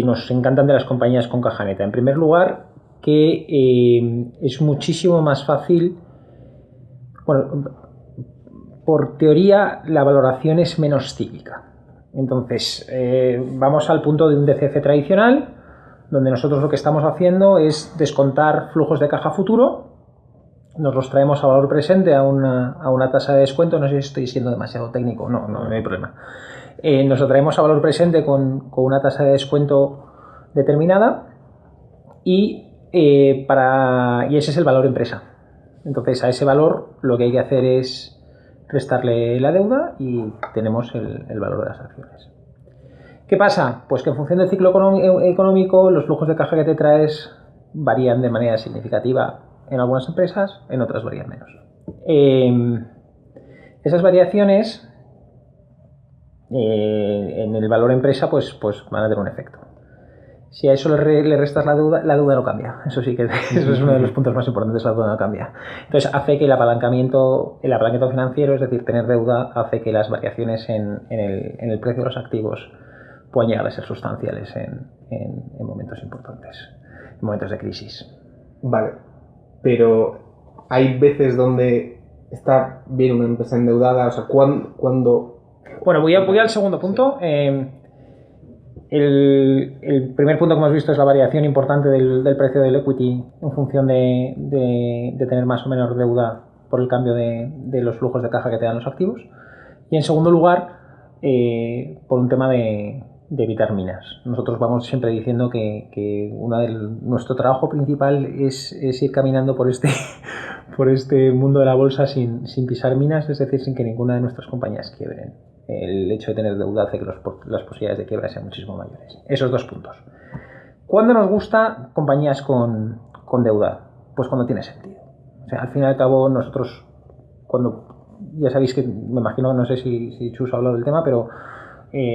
nos encantan de las compañías con caja neta. En primer lugar, que es muchísimo más fácil, bueno, por teoría la valoración es menos cíclica. Entonces, vamos al punto de un DCF tradicional, donde nosotros lo que estamos haciendo es descontar flujos de caja futuro, nos los traemos a valor presente a una tasa de descuento. No sé si estoy siendo demasiado técnico, no hay problema. Nos lo traemos a valor presente con una tasa de descuento determinada y ese es el valor empresa. Entonces, a ese valor lo que hay que hacer es restarle la deuda y tenemos el valor de las acciones. ¿Qué pasa? Pues que en función del ciclo económico los flujos de caja que te traes varían de manera significativa en algunas empresas, en otras varían menos. Esas variaciones en el valor empresa pues van a tener un efecto. Si a eso le restas la deuda no cambia. Eso sí que eso es uno de los puntos más importantes, la deuda no cambia. Entonces hace que el apalancamiento financiero, es decir, tener deuda, hace que las variaciones en el precio de los activos puedan llegar a ser sustanciales en momentos importantes, en momentos de crisis. Vale, pero hay veces donde está bien una empresa endeudada, o sea, cuando... Bueno, voy al segundo punto. El primer punto que hemos visto es la variación importante del precio del equity en función de tener más o menos deuda por el cambio de los flujos de caja que te dan los activos. Y en segundo lugar, por un tema de evitar minas. Nosotros vamos siempre diciendo que nuestro trabajo principal es ir caminando por este mundo de la bolsa sin pisar minas, es decir, sin que ninguna de nuestras compañías quiebren. El hecho de tener deuda hace que las posibilidades de quiebra sean muchísimo mayores. Esos dos puntos. ¿Cuándo nos gusta compañías con deuda? Pues cuando tiene sentido. O sea, al fin y al cabo, nosotros, ya sabéis que, me imagino, no sé si Chus ha hablado del tema, pero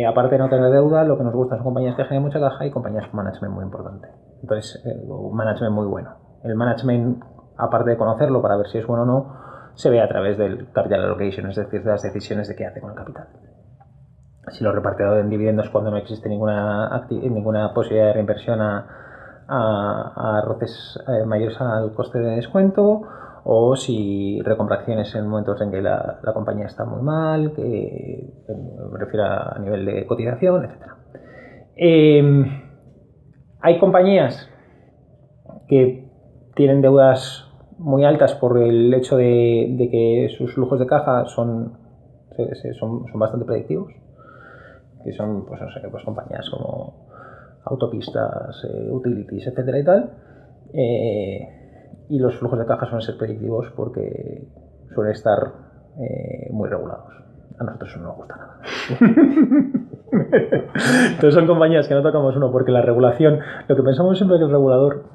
aparte de no tener deuda, lo que nos gusta son compañías que generan mucha caja y compañías con management muy importante. Entonces, un management muy bueno. El management, aparte de conocerlo para ver si es bueno o no, se ve a través del capital allocation, es decir, de las decisiones de qué hace con el capital. Si lo reparte en dividendos cuando no existe ninguna posibilidad de reinversión a roces mayores al coste de descuento, o si recompra acciones en momentos en que la compañía está muy mal, que me refiero a nivel de cotización, etc. Hay compañías que tienen deudas muy altas por el hecho de que sus flujos de caja son bastante predictivos, que son pues compañías como autopistas, utilities, etcétera y tal, y los flujos de caja suelen ser predictivos porque suelen estar muy regulados. A nosotros eso no nos gusta nada. Entonces son compañías que no tocamos porque la regulación, lo que pensamos siempre que el regulador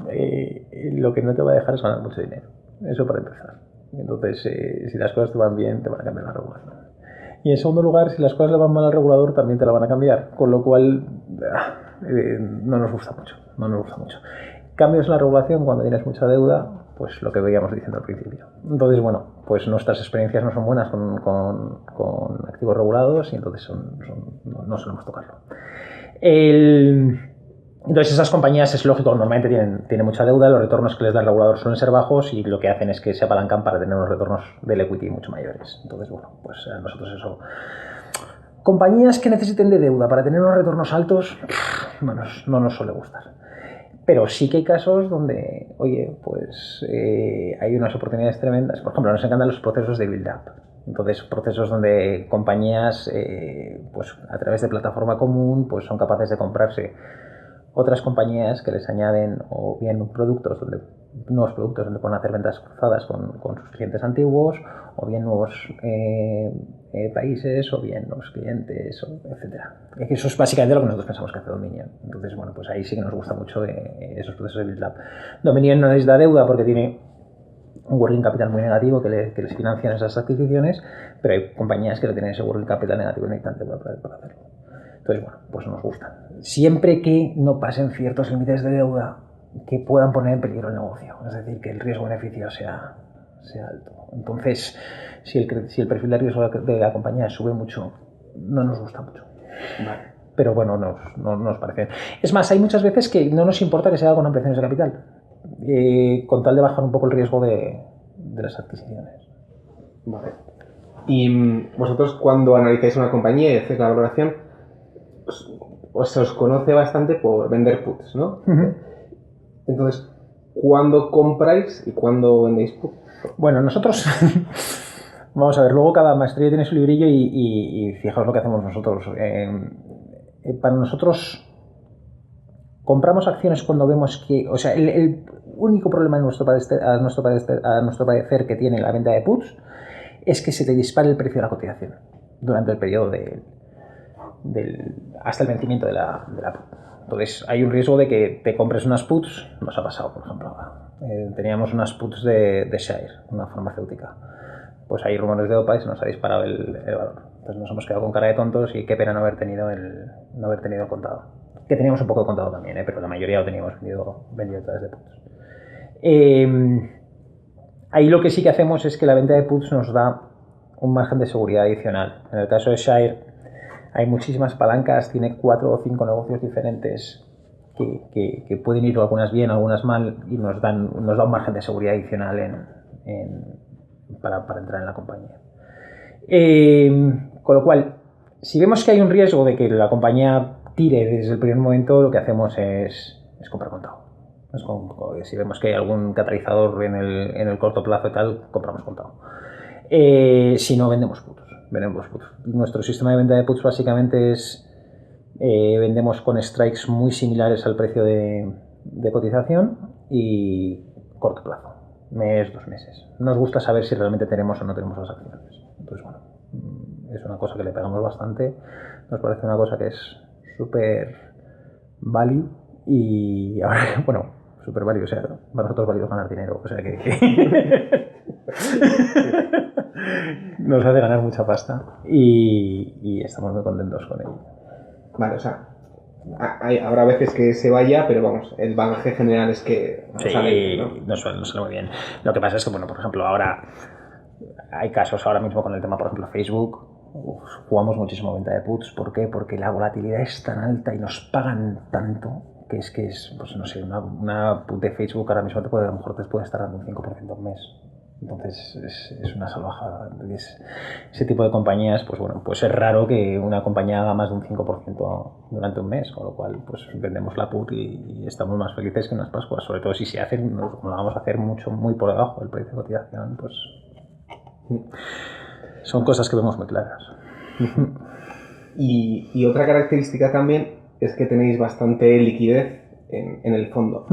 lo que no te va a dejar es ganar mucho dinero. Eso para empezar. Entonces, si las cosas te van bien, te van a cambiar la regulación. Y en segundo lugar, si las cosas le van mal al regulador, también te la van a cambiar. Con lo cual, no nos gusta mucho. Cambios en la regulación cuando tienes mucha deuda, pues lo que veíamos diciendo al principio. Entonces, bueno, pues nuestras experiencias no son buenas con activos regulados y entonces no solemos tocarlo. Entonces esas compañías, es lógico, normalmente tienen mucha deuda, los retornos que les da el regulador suelen ser bajos y lo que hacen es que se apalancan para tener unos retornos del equity mucho mayores. Entonces, bueno, pues a nosotros eso... Compañías que necesiten de deuda para tener unos retornos altos, no nos suele gustar. Pero sí que hay casos donde, oye, pues hay unas oportunidades tremendas. Por ejemplo, nos encantan los procesos de build-up. Entonces, procesos donde compañías, pues a través de plataforma común, pues son capaces de comprarse otras compañías que les añaden o bien nuevos productos donde pueden hacer ventas cruzadas con sus clientes antiguos, o bien nuevos países, o bien nuevos clientes, etcétera. Eso es básicamente lo que nosotros pensamos que hace Dominion. Entonces, bueno, pues ahí sí que nos gusta mucho esos procesos de build-up. Dominion no necesita deuda porque tiene un working capital muy negativo que les financian esas adquisiciones, pero hay compañías que no tienen ese working capital negativo y necesitan deuda para hacerlo. Entonces, bueno, pues nos gustan. Siempre que no pasen ciertos límites de deuda que puedan poner en peligro el negocio. Es decir, que el riesgo-beneficio sea alto. Entonces, si el perfil de riesgo de la compañía sube mucho, no nos gusta mucho. Vale. Pero bueno, nos parece. Es más, hay muchas veces que no nos importa que se haga con ampliaciones de capital, con tal de bajar un poco el riesgo de las adquisiciones. Vale. Y vosotros, cuando analizáis una compañía y hacéis la valoración, se os conoce bastante por vender puts, ¿no? Uh-huh. Entonces, ¿cuándo compráis y cuándo vendéis puts? Bueno, nosotros... Vamos a ver, luego cada maestría tiene su librillo y fijaos lo que hacemos nosotros. Para nosotros compramos acciones cuando vemos que... O sea, el único problema a nuestro parecer que tiene la venta de puts es que se te dispare el precio de la cotización durante el periodo hasta el vencimiento de la put. Entonces hay un riesgo de que te compres unas puts. Nos ha pasado, por ejemplo, teníamos unas puts de Shire, una farmacéutica. Pues hay rumores de OPA y se nos ha disparado el valor. Entonces nos hemos quedado con cara de tontos y qué pena no haber tenido el contado. Que teníamos un poco de contado también, pero la mayoría lo teníamos vendido a través de puts. Ahí lo que sí que hacemos es que la venta de puts nos da un margen de seguridad adicional. En el caso de Shire hay muchísimas palancas, tiene 4 o 5 negocios diferentes que pueden ir algunas bien, algunas mal y nos da un margen de seguridad adicional para entrar en la compañía. Con lo cual, si vemos que hay un riesgo de que la compañía tire desde el primer momento, lo que hacemos es comprar contado. Si vemos que hay algún catalizador en el corto plazo y tal, compramos contado. Si no, vendemos puts. Nuestro sistema de venta de puts básicamente es vendemos con strikes muy similares al precio de cotización y corto plazo. Mes, 2 meses. Nos gusta saber si realmente tenemos o no tenemos las acciones. Entonces, bueno, es una cosa que le pegamos bastante. Nos parece una cosa que es súper value y ahora, bueno, súper value, o sea, para nosotros value es ganar dinero, o sea que nos hace ganar mucha pasta y estamos muy contentos con ello. Vale, o sea, habrá veces que se vaya, pero vamos, el bagaje general es que sí, sale, ¿no? Nos sale muy bien. Lo que pasa es que, bueno, por ejemplo, ahora hay casos ahora mismo con el tema, por ejemplo, Facebook. Jugamos muchísimo venta de puts. ¿Por qué? Porque la volatilidad es tan alta y nos pagan tanto que es pues no sé, una put de Facebook ahora mismo a lo mejor te puede estar dando un 5% al mes. Entonces es una salvajada. Ese tipo de compañías, pues bueno, pues es raro que una compañía haga más de un 5% durante un mes, con lo cual pues vendemos la put y estamos más felices que unas Pascuas, sobre todo si se hacen, como lo vamos a hacer muy por debajo del precio de cotización, pues son cosas que vemos muy claras. Y otra característica también es que tenéis bastante liquidez en el fondo.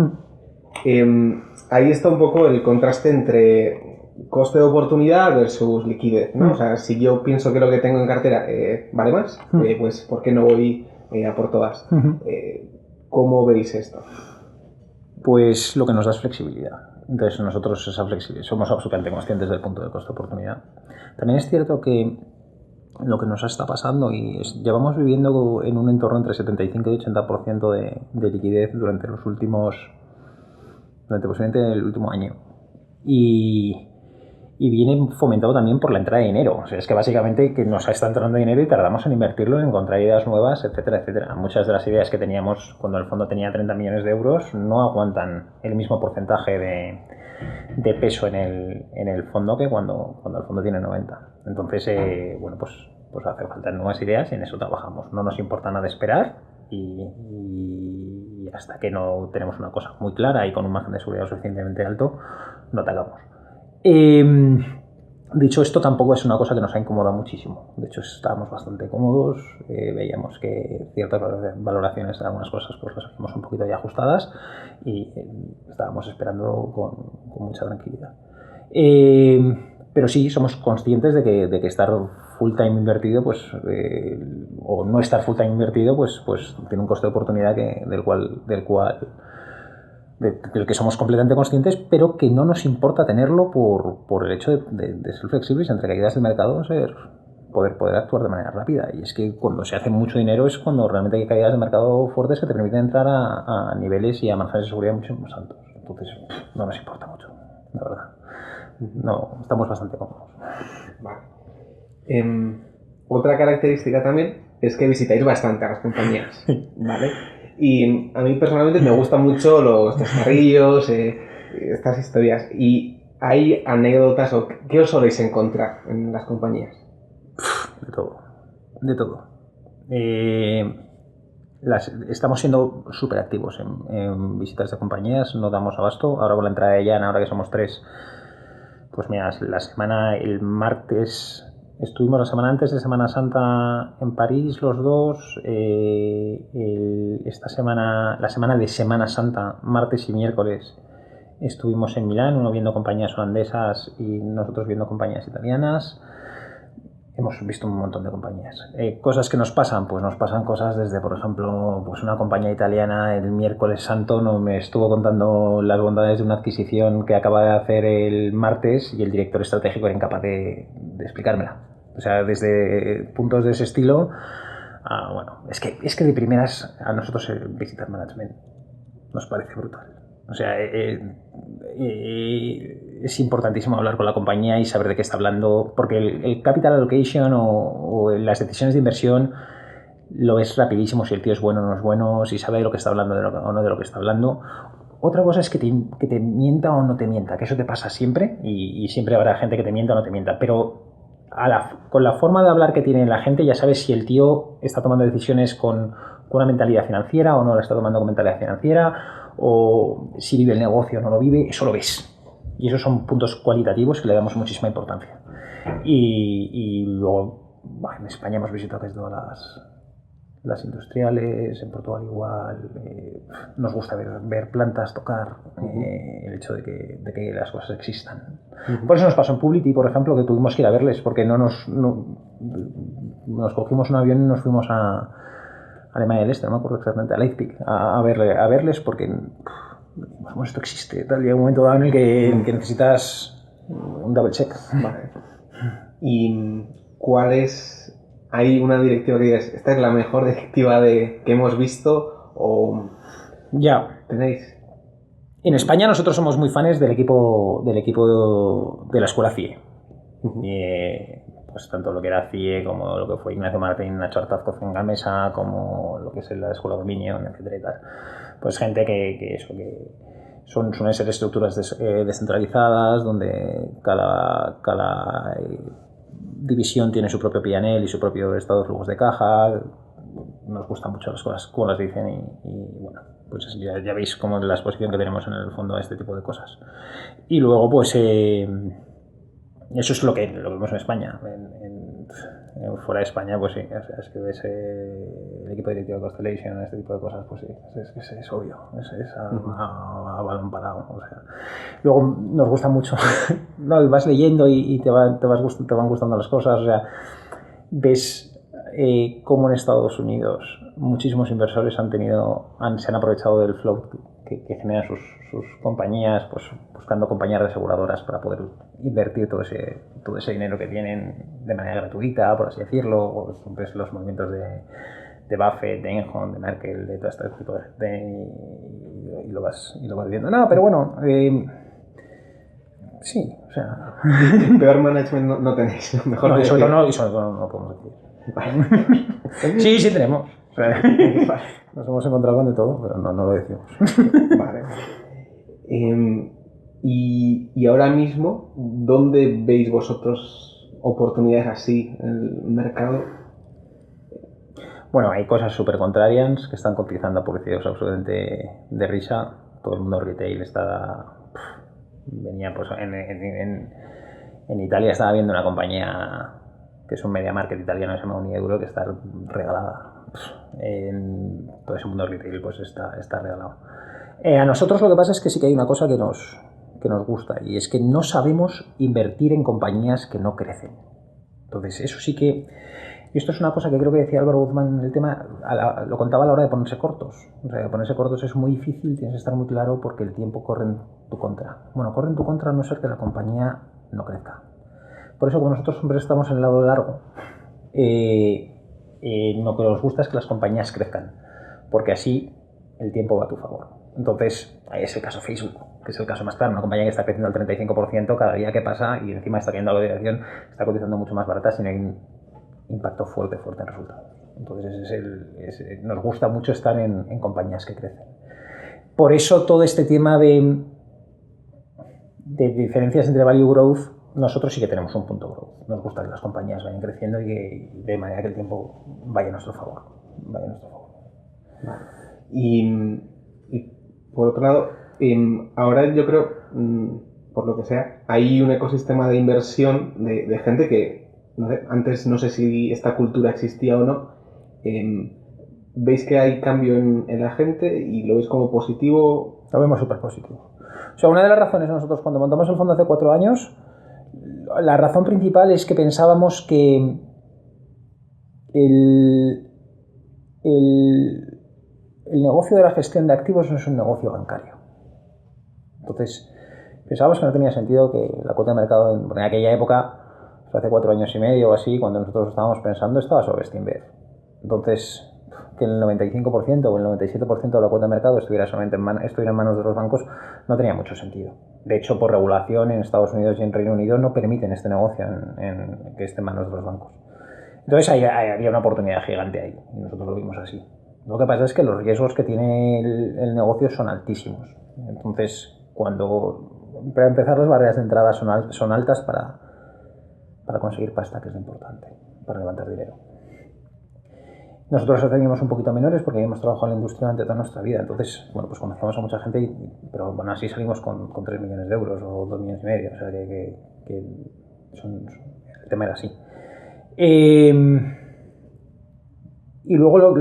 Ahí está un poco el contraste entre coste de oportunidad versus liquidez, ¿no? O sea, si yo pienso que lo que tengo en cartera vale más, pues ¿por qué no voy a por todas? ¿Cómo veis esto? Pues lo que nos da es flexibilidad. Entonces nosotros esa flexibilidad somos absolutamente conscientes del punto de coste de oportunidad. También es cierto que lo que nos está pasando llevamos viviendo en un entorno entre 75 y 80% de liquidez durante posiblemente el último año. Y viene fomentado también por la entrada de dinero. O sea, es que básicamente que nos está entrando dinero y tardamos en invertirlo, en encontrar ideas nuevas, etcétera, etcétera. Muchas de las ideas que teníamos cuando el fondo tenía 30 millones de euros no aguantan el mismo porcentaje de peso en el fondo que cuando el fondo tiene 90. Entonces, bueno, pues hace falta nuevas ideas y en eso trabajamos. No nos importa nada esperar y hasta que no tenemos una cosa muy clara y con un margen de seguridad suficientemente alto, no atacamos. Dicho esto, tampoco es una cosa que nos ha incomodado muchísimo. De hecho, estábamos bastante cómodos. Veíamos que ciertas valoraciones de algunas cosas pues las hemos un poquito ya ajustadas y estábamos esperando con mucha tranquilidad. Pero sí, somos conscientes de que estar full time invertido, pues o no estar full time invertido, pues tiene un coste de oportunidad del que somos completamente conscientes, pero que no nos importa tenerlo por el hecho de ser flexibles entre caídas del mercado, poder actuar de manera rápida. Y es que cuando se hace mucho dinero es cuando realmente hay caídas de mercado fuertes que te permiten entrar a niveles y a márgenes de seguridad mucho más altos. Entonces no nos importa mucho, la verdad. No, estamos bastante cómodos. Vale. Otra característica también es que visitáis bastante a las compañías, ¿vale? Y a mí personalmente me gustan mucho los chascarrillos, estas historias. ¿Y hay anécdotas o qué os soléis encontrar en las compañías? De todo. estamos siendo súper activos en visitas de compañías, no damos abasto. Ahora con la entrada de Jan, ahora que somos 3, pues mira, el martes estuvimos, la semana antes de Semana Santa en París los dos, esta semana, la semana de Semana Santa, martes y miércoles, estuvimos en Milán, uno viendo compañías holandesas y nosotros viendo compañías italianas. Hemos visto un montón de compañías. Cosas que nos pasan, pues nos pasan cosas desde, por ejemplo, pues una compañía italiana el miércoles santo me estuvo contando las bondades de una adquisición que acaba de hacer el martes y el director estratégico era incapaz de explicármela. O sea, desde puntos de ese estilo, bueno, es que de primeras a nosotros Visitor Management nos parece brutal. O sea, es importantísimo hablar con la compañía y saber de qué está hablando, porque el capital allocation o las decisiones de inversión lo ves rapidísimo si el tío es bueno o no es bueno, si sabe de lo que está hablando o no de lo que está hablando. Otra cosa es que te mienta o no te mienta, que eso te pasa siempre y siempre habrá gente que te mienta o no te mienta, pero con la forma de hablar que tiene la gente ya sabes si el tío está tomando decisiones con una mentalidad financiera o no la está tomando con mentalidad financiera, o si vive el negocio o no lo vive, eso lo ves. Y esos son puntos cualitativos que le damos muchísima importancia. Y luego, bueno, en España hemos visitado casi todas las industriales, en Portugal igual. Nos gusta ver plantas, tocar, el hecho de que las cosas existan. Por eso nos pasó en Publity, por ejemplo, que tuvimos que ir a verles, porque nos cogimos un avión y nos fuimos a Alemania del Este, no me acuerdo exactamente, a Leipzig, a verles porque bueno, esto existe, tal, y hay un momento dado en el que necesitas un double check. Vale. ¿Y cuál es? ¿Hay una directiva que digas, esta es la mejor directiva que hemos visto? ¿O ya tenéis? En España nosotros somos muy fans del equipo de la escuela CIE. Pues tanto lo que era CIE como lo que fue Ignacio Martín, Nacho Artaz en Gamesa, como lo que es la escuela Dominion, etcétera y tal. Pues gente que suelen ser estructuras descentralizadas donde cada división tiene su propio P&L y su propio estado de flujos de caja. Nos gustan mucho las cosas, como las dicen y bueno, pues ya veis cómo la exposición que tenemos en el fondo a este tipo de cosas. Y luego pues eso es lo que vemos en España. Fuera de España, pues sí, es que ves el equipo directivo de Constellation, este tipo de cosas, pues sí, es obvio, es a balón parado. O sea. Luego nos gusta mucho, no, vas leyendo y te van gustando las cosas, o sea, ves cómo en Estados Unidos muchísimos inversores se han aprovechado del float que generan sus compañías, pues buscando compañías aseguradoras para poder invertir todo ese dinero que tienen de manera gratuita, por así decirlo, o ves los movimientos de Buffett, de Enron, de Merkel, de todo este tipo de gente y lo vas viendo. No, pero bueno, sí, o sea... Peor management no tenéis, mejor no, y sobre todo no podemos decir. Vale. Sí tenemos. O sea, nos hemos encontrado con de todo, pero no lo decimos. Vale. Y ahora mismo, ¿dónde veis vosotros oportunidades así en el mercado? Bueno, hay cosas súper contrarias que están cotizando a precios absolutamente de risa. Todo el mundo retail venía pues en Italia estaba viendo una compañía que es un media market italiano que se llama Unieuro, que está regalada. En todo ese mundo retail pues está regalado. A nosotros lo que pasa es que sí que hay una cosa que nos gusta, y es que no sabemos invertir en compañías que no crecen. Entonces eso sí que, y esto es una cosa que creo que decía Álvaro Guzmán en el tema, lo contaba a la hora de ponerse cortos. O sea, ponerse cortos es muy difícil, tienes que estar muy claro porque el tiempo corre en tu contra. Bueno, corre en tu contra a no ser que la compañía no crezca. Por eso, como nosotros siempre estamos en el lado largo, lo que nos gusta es que las compañías crezcan, porque así el tiempo va a tu favor. Entonces, ahí es el caso Facebook, que es el caso más claro. Una compañía que está creciendo al 35% cada día que pasa y encima está viendo la valoración, está cotizando mucho más barata sin un impacto fuerte en resultados. Entonces, nos gusta mucho estar en compañías que crecen. Por eso todo este tema de diferencias entre value growth, nosotros sí que tenemos un punto growth. Nos gusta que las compañías vayan creciendo y de manera que el tiempo vaya a nuestro favor. Vale. Y por otro lado, ahora yo creo, por lo que sea, hay un ecosistema de inversión de gente que, no sé, antes no sé si esta cultura existía o no. ¿Veis que hay cambio en la gente y lo veis como positivo? Lo vemos súper positivo. O sea, una de las razones nosotros cuando montamos el fondo hace 4 años, la razón principal es que pensábamos que el negocio de la gestión de activos no es un negocio bancario. Entonces, pensábamos que no tenía sentido que la cuota de mercado en aquella época, hace 4 años y medio o así, cuando nosotros estábamos pensando, estaba sobre Steambear. Entonces, que el 95% o el 97% de la cuota de mercado estuviera solamente estuviera en manos de los bancos no tenía mucho sentido. De hecho, por regulación en Estados Unidos y en Reino Unido no permiten este negocio que esté en manos de los bancos. Entonces había una oportunidad gigante ahí y nosotros lo vimos así. Lo que pasa es que los riesgos que tiene el negocio son altísimos. Entonces, para empezar, las barreras de entrada son altas para conseguir pasta, que es importante, para levantar dinero. Nosotros teníamos un poquito menores porque habíamos trabajado en la industria durante toda nuestra vida. Entonces, bueno, pues conocíamos a mucha gente, pero bueno, así salimos con 3 millones de euros o 2 millones y medio. O sea, que el tema era así. Y luego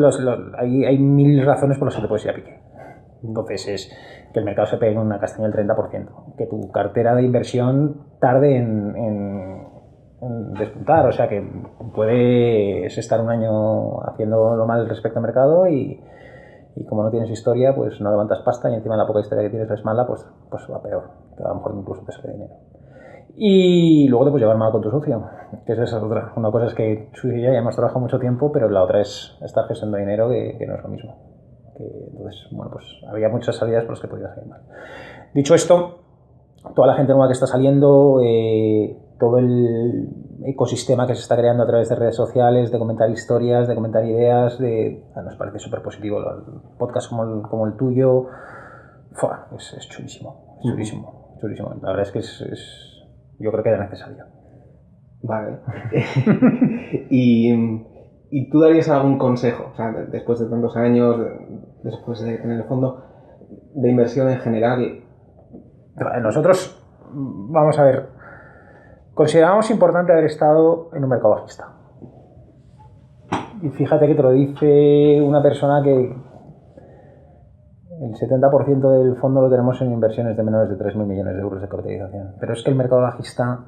hay 1000 razones por las que te puedes ir a pique. Entonces es que el mercado se pegue en una castaña del 30%, que tu cartera de inversión tarde en despuntar, o sea que puedes estar un año haciéndolo mal respecto al mercado y como no tienes historia, pues no levantas pasta y encima la poca historia que tienes es mala, pues va peor, que a lo mejor incluso te sale dinero. Y luego te puedes llevar mal con tu socio, que esa es otra. Una cosa es que Sui y yo ya hemos trabajado mucho tiempo, pero la otra es estar gestionando dinero, que no es lo mismo. Entonces, bueno, pues había muchas salidas por las que podía salir mal. Dicho esto, toda la gente nueva que está saliendo, todo el ecosistema que se está creando a través de redes sociales, de comentar historias, de comentar ideas, nos parece súper positivo. Podcasts como el tuyo, es chulísimo, es chulísimo, chulísimo. La verdad es que yo creo que era necesario. Vale. ¿Y tú darías algún consejo, o sea, después de tantos años, después de tener el fondo, de inversión en general? Nosotros, vamos a ver, consideramos importante haber estado en un mercado bajista. Y fíjate que te lo dice una persona que el 70% del fondo lo tenemos en inversiones de menores de 3.000 millones de euros de capitalización. Pero es que el mercado bajista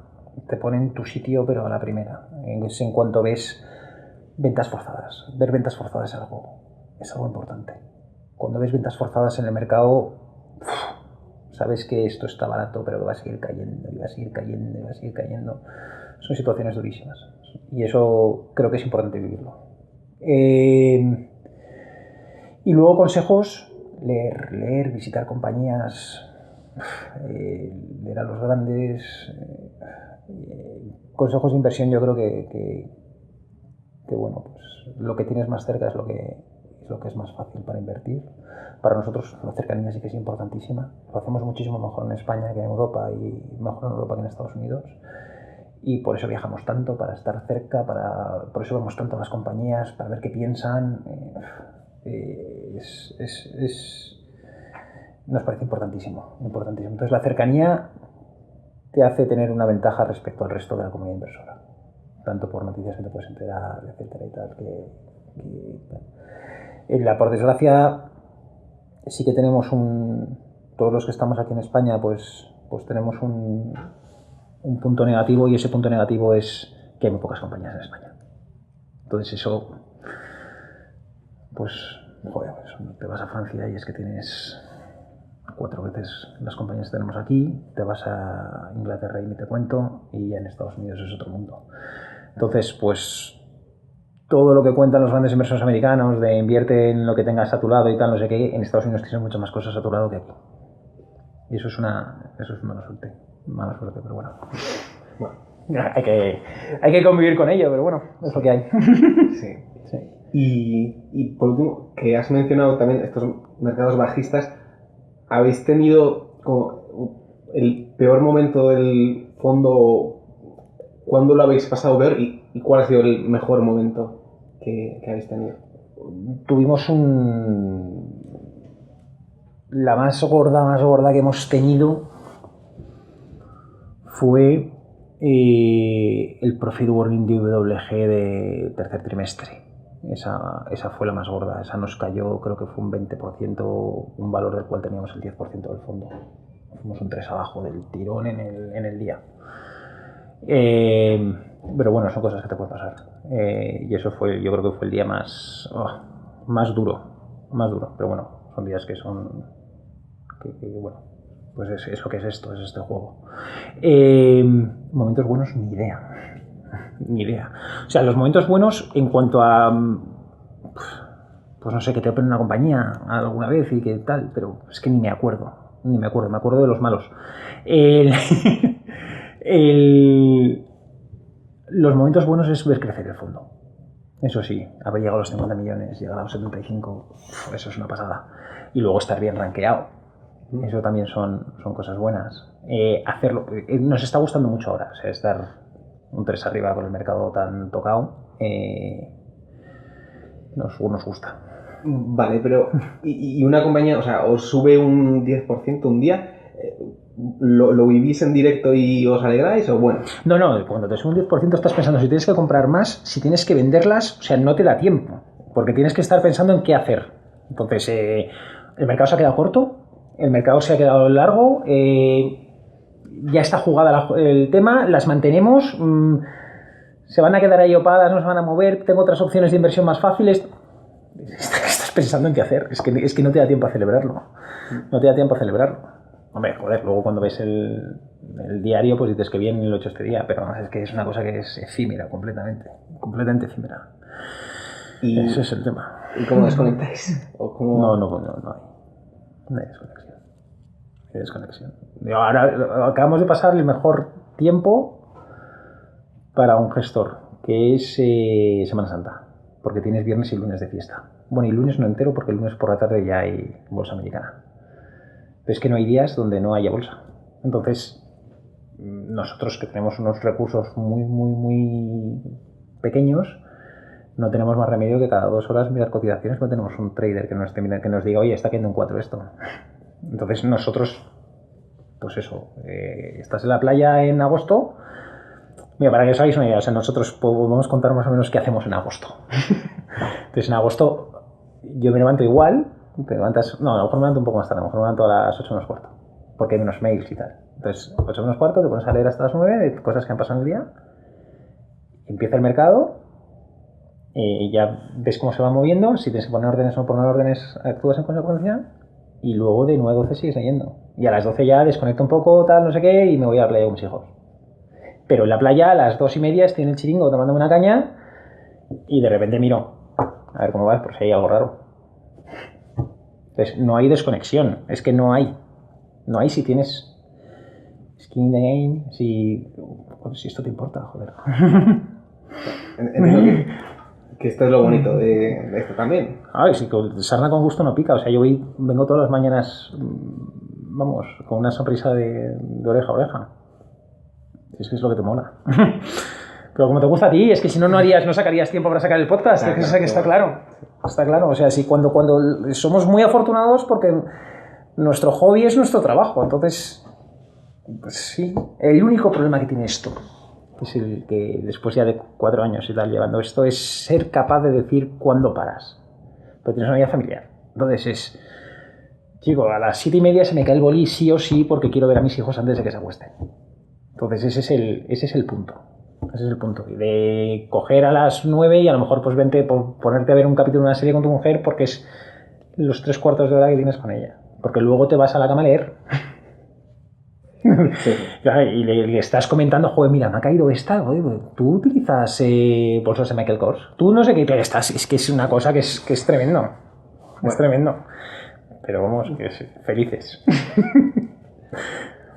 te pone en tu sitio, pero a la primera. Es en cuanto ves ventas forzadas. Ver ventas forzadas es algo importante. Cuando ves ventas forzadas en el mercado, sabes que esto está barato, pero que va a seguir cayendo, y va a seguir cayendo, y va a seguir cayendo. Son situaciones durísimas. Y eso creo que es importante vivirlo. Y luego consejos: leer, visitar compañías, leer a los grandes. Consejos de inversión, yo creo que bueno, pues lo que tienes más cerca es lo que es más fácil para invertir. Para nosotros la cercanía sí que es importantísima. Lo hacemos muchísimo mejor en España que en Europa, y mejor en Europa que en Estados Unidos. Y por eso viajamos tanto, para estar cerca, por eso vemos tanto a las compañías, para ver qué piensan. Nos parece importantísimo. Entonces la cercanía te hace tener una ventaja respecto al resto de la comunidad inversora, tanto por noticias que te puedes enterar, etcétera y tal. Por desgracia, sí que tenemos todos los que estamos aquí en España, pues tenemos un punto negativo, y ese punto negativo es que hay muy pocas compañías en España. Entonces eso, pues, joder, te vas a Francia y es que tienes 4 veces las compañías que tenemos aquí, te vas a Inglaterra y ni te cuento, y en Estados Unidos es otro mundo. Entonces, pues, todo lo que cuentan los grandes inversores americanos de invierte en lo que tengas a tu lado y tal, no sé qué, en Estados Unidos tienes muchas más cosas a tu lado que aquí. Y eso es mala suerte, pero bueno. Hay que convivir con ello, pero bueno, es lo que hay. Sí. Y por último, que has mencionado también estos mercados bajistas, ¿habéis tenido como el peor momento del fondo? ¿Cuándo lo habéis pasado peor y cuál ha sido el mejor momento que habéis tenido? tuvimos la más gorda que hemos tenido fue el Profit Warning de WG de tercer trimestre. Esa fue la más gorda. Esa nos cayó, creo que fue un 20%, un valor del cual teníamos el 10% del fondo. Fuimos un 3 abajo del tirón en el día. Pero bueno, son cosas que te pueden pasar. Y eso fue, yo creo que fue el día más duro. Pero bueno, son días que son... que bueno, pues es lo que es esto, es este juego. Momentos buenos, ni idea. O sea, los momentos buenos en cuanto a... pues no sé, que te operen una compañía alguna vez y que tal, pero es que ni me acuerdo. Me acuerdo de los malos. Los momentos buenos es ver crecer el fondo. Eso sí, haber llegado a los 50 millones, llegar a los 75, eso es una pasada. Y luego estar bien rankeado. Eso también son cosas buenas. Hacerlo, nos está gustando mucho ahora, o sea, estar un 3 arriba con el mercado tan tocado, nos gusta. Vale, pero ¿y una compañía, o sea, os sube un 10% un día? ¿Lo vivís en directo y os alegráis o bueno? No, cuando te sube un 10% estás pensando si tienes que comprar más, si tienes que venderlas, o sea, no te da tiempo, porque tienes que estar pensando en qué hacer. Entonces, el mercado se ha quedado corto, el mercado se ha quedado largo, ya está jugada el tema, las mantenemos, se van a quedar ahí opadas, no se van a mover, tengo otras opciones de inversión más fáciles. Estás pensando en qué hacer, es que no te da tiempo a celebrarlo. Hombre, joder, luego cuando ves el diario, pues dices que bien lo he hecho este día, pero es que es una cosa que es efímera, completamente efímera. Y ese es el tema. ¿Y cómo desconectáis? ¿O cómo... No hay desconexión. Ahora acabamos de pasar el mejor tiempo para un gestor, que es Semana Santa, porque tienes viernes y lunes de fiesta. Bueno, y lunes no entero, porque el lunes por la tarde ya hay bolsa americana. Pero es que no hay días donde no haya bolsa. Entonces, nosotros que tenemos unos recursos muy pequeños, no tenemos más remedio que cada 2 horas mirar cotizaciones, no tenemos un trader que nos diga, oye, está cayendo en 4 esto. Entonces nosotros, pues eso, estás en la playa en agosto. Mira, para que os hagáis una idea, o sea, nosotros podemos contar más o menos qué hacemos en agosto. Entonces en agosto yo me levanto igual, te levantas, no, a lo mejor me levanto un poco más tarde, a lo mejor me levanto a las 8 menos cuarto, porque hay menos mails y tal. Entonces, 8 menos cuarto, te pones a leer hasta las 9 de cosas que han pasado en el día, empieza el mercado, ya ves cómo se va moviendo, si tienes que poner órdenes o no poner órdenes, actúas en consecuencia, y luego de 9 a 12 sigues leyendo. Y a las 12 ya desconecto un poco, tal, no sé qué, y me voy a la playa con mis hijos. Pero en la playa a las 2:30 estoy en el chiringo tomándome una caña y de repente miro a ver cómo va, por si hay algo raro. Entonces no hay desconexión, es que no hay si tienes skin in the game, si esto te importa, joder. Entiendo que esto es lo bonito de esto también. Sí, sarna con gusto no pica, o sea, yo vengo todas las mañanas, vamos, con una sonrisa de oreja a oreja. Es que es lo que te mola. Pero como te gusta a ti, es que si no sacarías tiempo para sacar el podcast. Claro, es que está claro. Está claro. O sea, si cuando somos muy afortunados porque nuestro hobby es nuestro trabajo. Entonces, pues sí. El único problema que tiene esto es el que después ya de 4 años y tal llevando esto es ser capaz de decir cuándo paras. Pero tienes una vida familiar. Entonces chico, a las 7:30 se me cae el boli sí o sí porque quiero ver a mis hijos antes de que se acuesten. Entonces ese es el punto. Ese es el punto. De coger a las 9 y a lo mejor pues ponerte a ver un capítulo de una serie con tu mujer porque es los 3/4 de hora que tienes con ella. Porque luego te vas a la cama a leer. Sí. Y le estás comentando, joder, mira, me ha caído esta. Oye, tú utilizas bolsas de Michael Kors. Tú no sé qué, pero es que es una cosa que es tremendo. Bueno. Es tremendo. Pero vamos, que es felices.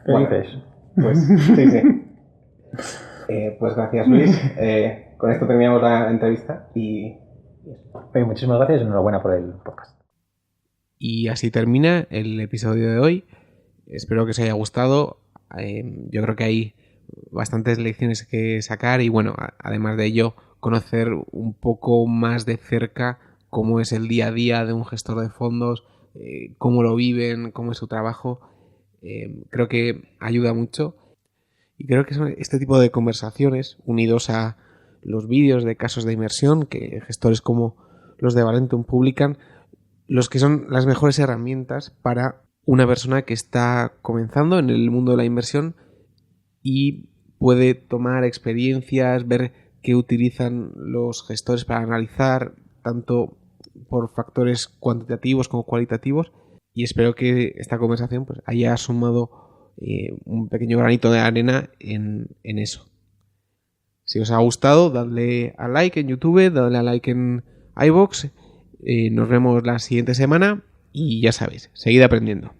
Felices. Bueno. Pues sí. Pues gracias, Luis. Con esto terminamos la entrevista y... muchísimas gracias y enhorabuena por el podcast. Y así termina el episodio de hoy. Espero que os haya gustado. Yo creo que hay bastantes lecciones que sacar y bueno, además de ello, conocer un poco más de cerca cómo es el día a día de un gestor de fondos, cómo lo viven, cómo es su trabajo. Creo que ayuda mucho. Y creo que son este tipo de conversaciones, unidos a los vídeos de casos de inversión que gestores como los de Valentum publican, los que son las mejores herramientas para una persona que está comenzando en el mundo de la inversión y puede tomar experiencias, ver qué utilizan los gestores para analizar, tanto por factores cuantitativos como cualitativos. Y espero que esta conversación pues, haya sumado un pequeño granito de arena en eso. Si os ha gustado, dadle a like en YouTube, dadle a like en iVoox. Nos vemos la siguiente semana y ya sabéis, seguid aprendiendo.